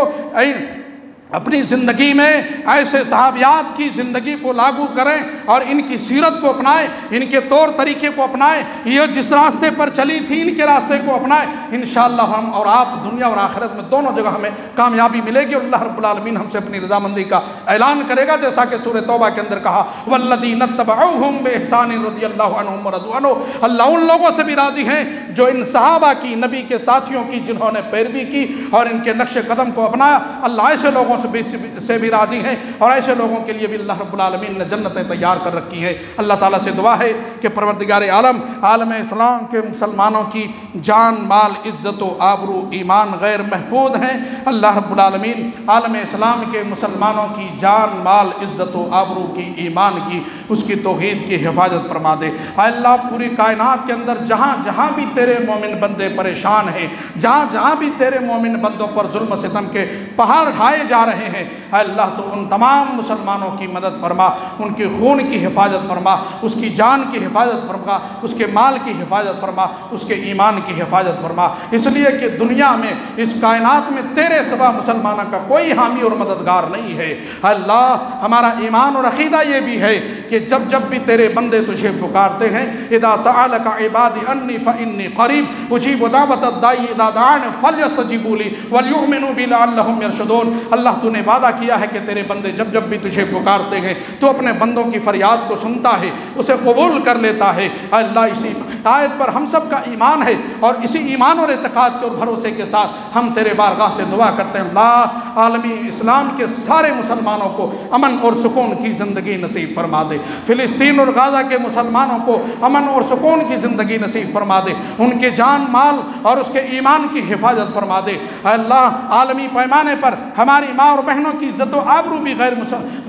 اپنی زندگی میں ایسے صحابیات کی زندگی کو لاگو کریں اور ان کی سیرت کو اپنائیں، ان کے طور طریقے کو اپنائیں، یہ جس راستے پر چلی تھی ان کے راستے کو اپنائیں۔ انشاءاللہ ہم اور آپ دنیا اور آخرت میں دونوں جگہ ہمیں کامیابی ملے گی۔ اللہ رب العالمین ہم سے اپنی رضامندی کا اعلان کرے گا، جیسا کہ سورہ توبہ کے اندر کہا والذین اتبعوہم بإحسان رضی اللہ عنہم ورضوا عنہ۔ اللہ ان لوگوں سے بھی راضی ہیں جو ان صحابہ کی، نبی کے ساتھیوں کی، جنہوں نے پیروی کی اور ان کے نقش قدم کو اپنایا۔ اللہ ایسے لوگوں سے بھی راضی ہیں اور ایسے لوگوں کے لیے بھی اللہ رب العالمین نے جنتیں تیار کر رکھی ہیں۔ اللہ تعالیٰ سے دعا ہے کہ پروردگار عالم عالم اسلام کے مسلمانوں کی جان مال عزت و آبرو ایمان غیر محفوظ ہیں۔ اللہ رب العالمین عالم اسلام کے مسلمانوں کی جان مال عزت و آبرو کی، ایمان کی، اس کی توحید کی حفاظت فرما دے۔ اے اللہ پوری کائنات کے اندر جہاں جہاں بھی تیرے مومن بندے پریشان ہیں، جہاں جہاں بھی تیرے مومن بندوں پر ظلم و ستم کے پہاڑ ڈھائے جا رہے ہیں، اے اللہ تو ان تمام مسلمانوں کی مدد فرما، ان کے خون کی حفاظت فرما، اس کی جان کی حفاظت فرما، اس کے مال کی حفاظت فرما، اس کے ایمان کی حفاظت فرما، اس لیے کہ دنیا میں اس کائنات میں تیرے سوا مسلمانوں کا کوئی حامی اور مددگار نہیں ہے۔ اے اللہ ہمارا ایمان اور عقیدہ یہ بھی ہے کہ جب جب بھی تیرے بندے تجھے پکارتے ہیں، اذا سألک عبادی انی فانی قریب اجیب دعوت الداعی اذا دعان فلیستجیبوا لی ولیؤمنوا بی لعلہم یرشدون۔ اللہ تو نے وعدہ کیا ہے کہ تیرے بندے جب جب بھی تجھے پکارتے ہیں تو اپنے بندوں کی فریاد کو سنتا ہے، اسے قبول کر لیتا ہے۔ اے اللہ اسی آیت پر ہم سب کا ایمان ہے اور اسی ایمان اور اعتقاد کے اور بھروسے کے ساتھ ہم تیرے بارگاہ سے دعا کرتے ہیں، اللہ عالمی اسلام کے سارے مسلمانوں کو امن اور سکون کی زندگی نصیب فرما دے۔ فلسطین اور غزہ کے مسلمانوں کو امن اور سکون کی زندگی نصیب فرما دے، ان کے جان مال اور اس کے ایمان کی حفاظت فرما دے۔ اے اللہ عالمی پیمانے پر ہماری ماں اور بہنوں کی عزت و آبرو بھی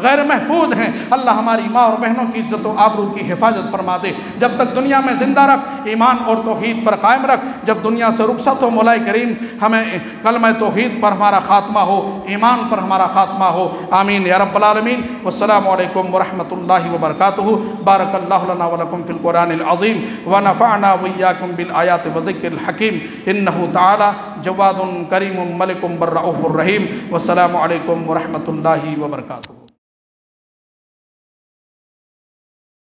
غیر محفوظ ہیں، اللہ ہماری ماں اور بہنوں کی عزت و آبرو کی حفاظت فرما دے۔ جب تک دنیا میں زندہ رکھ، ایمان اور توحید پر قائم رکھ، جب دنیا سے رخصت ہو مولا کریم ہمیں کلمہ توحید پر ہمارا خاتمہ ہو، ایمان پر ہمارا خاتمہ ہو، آمین یا رب العالمین۔ والسلام علیکم ورحمۃ اللہ وبرکاتہ۔ بارک اللہ لنا ولکم فی القرآن العظیم ونفعنا وإیاکم بالآیات والذکر الحکیم، انہ تعالی جواد کریم ملک بر رؤوف الرحیم۔ والسلام علیکم ورحمۃ اللہ وبرکاتہ۔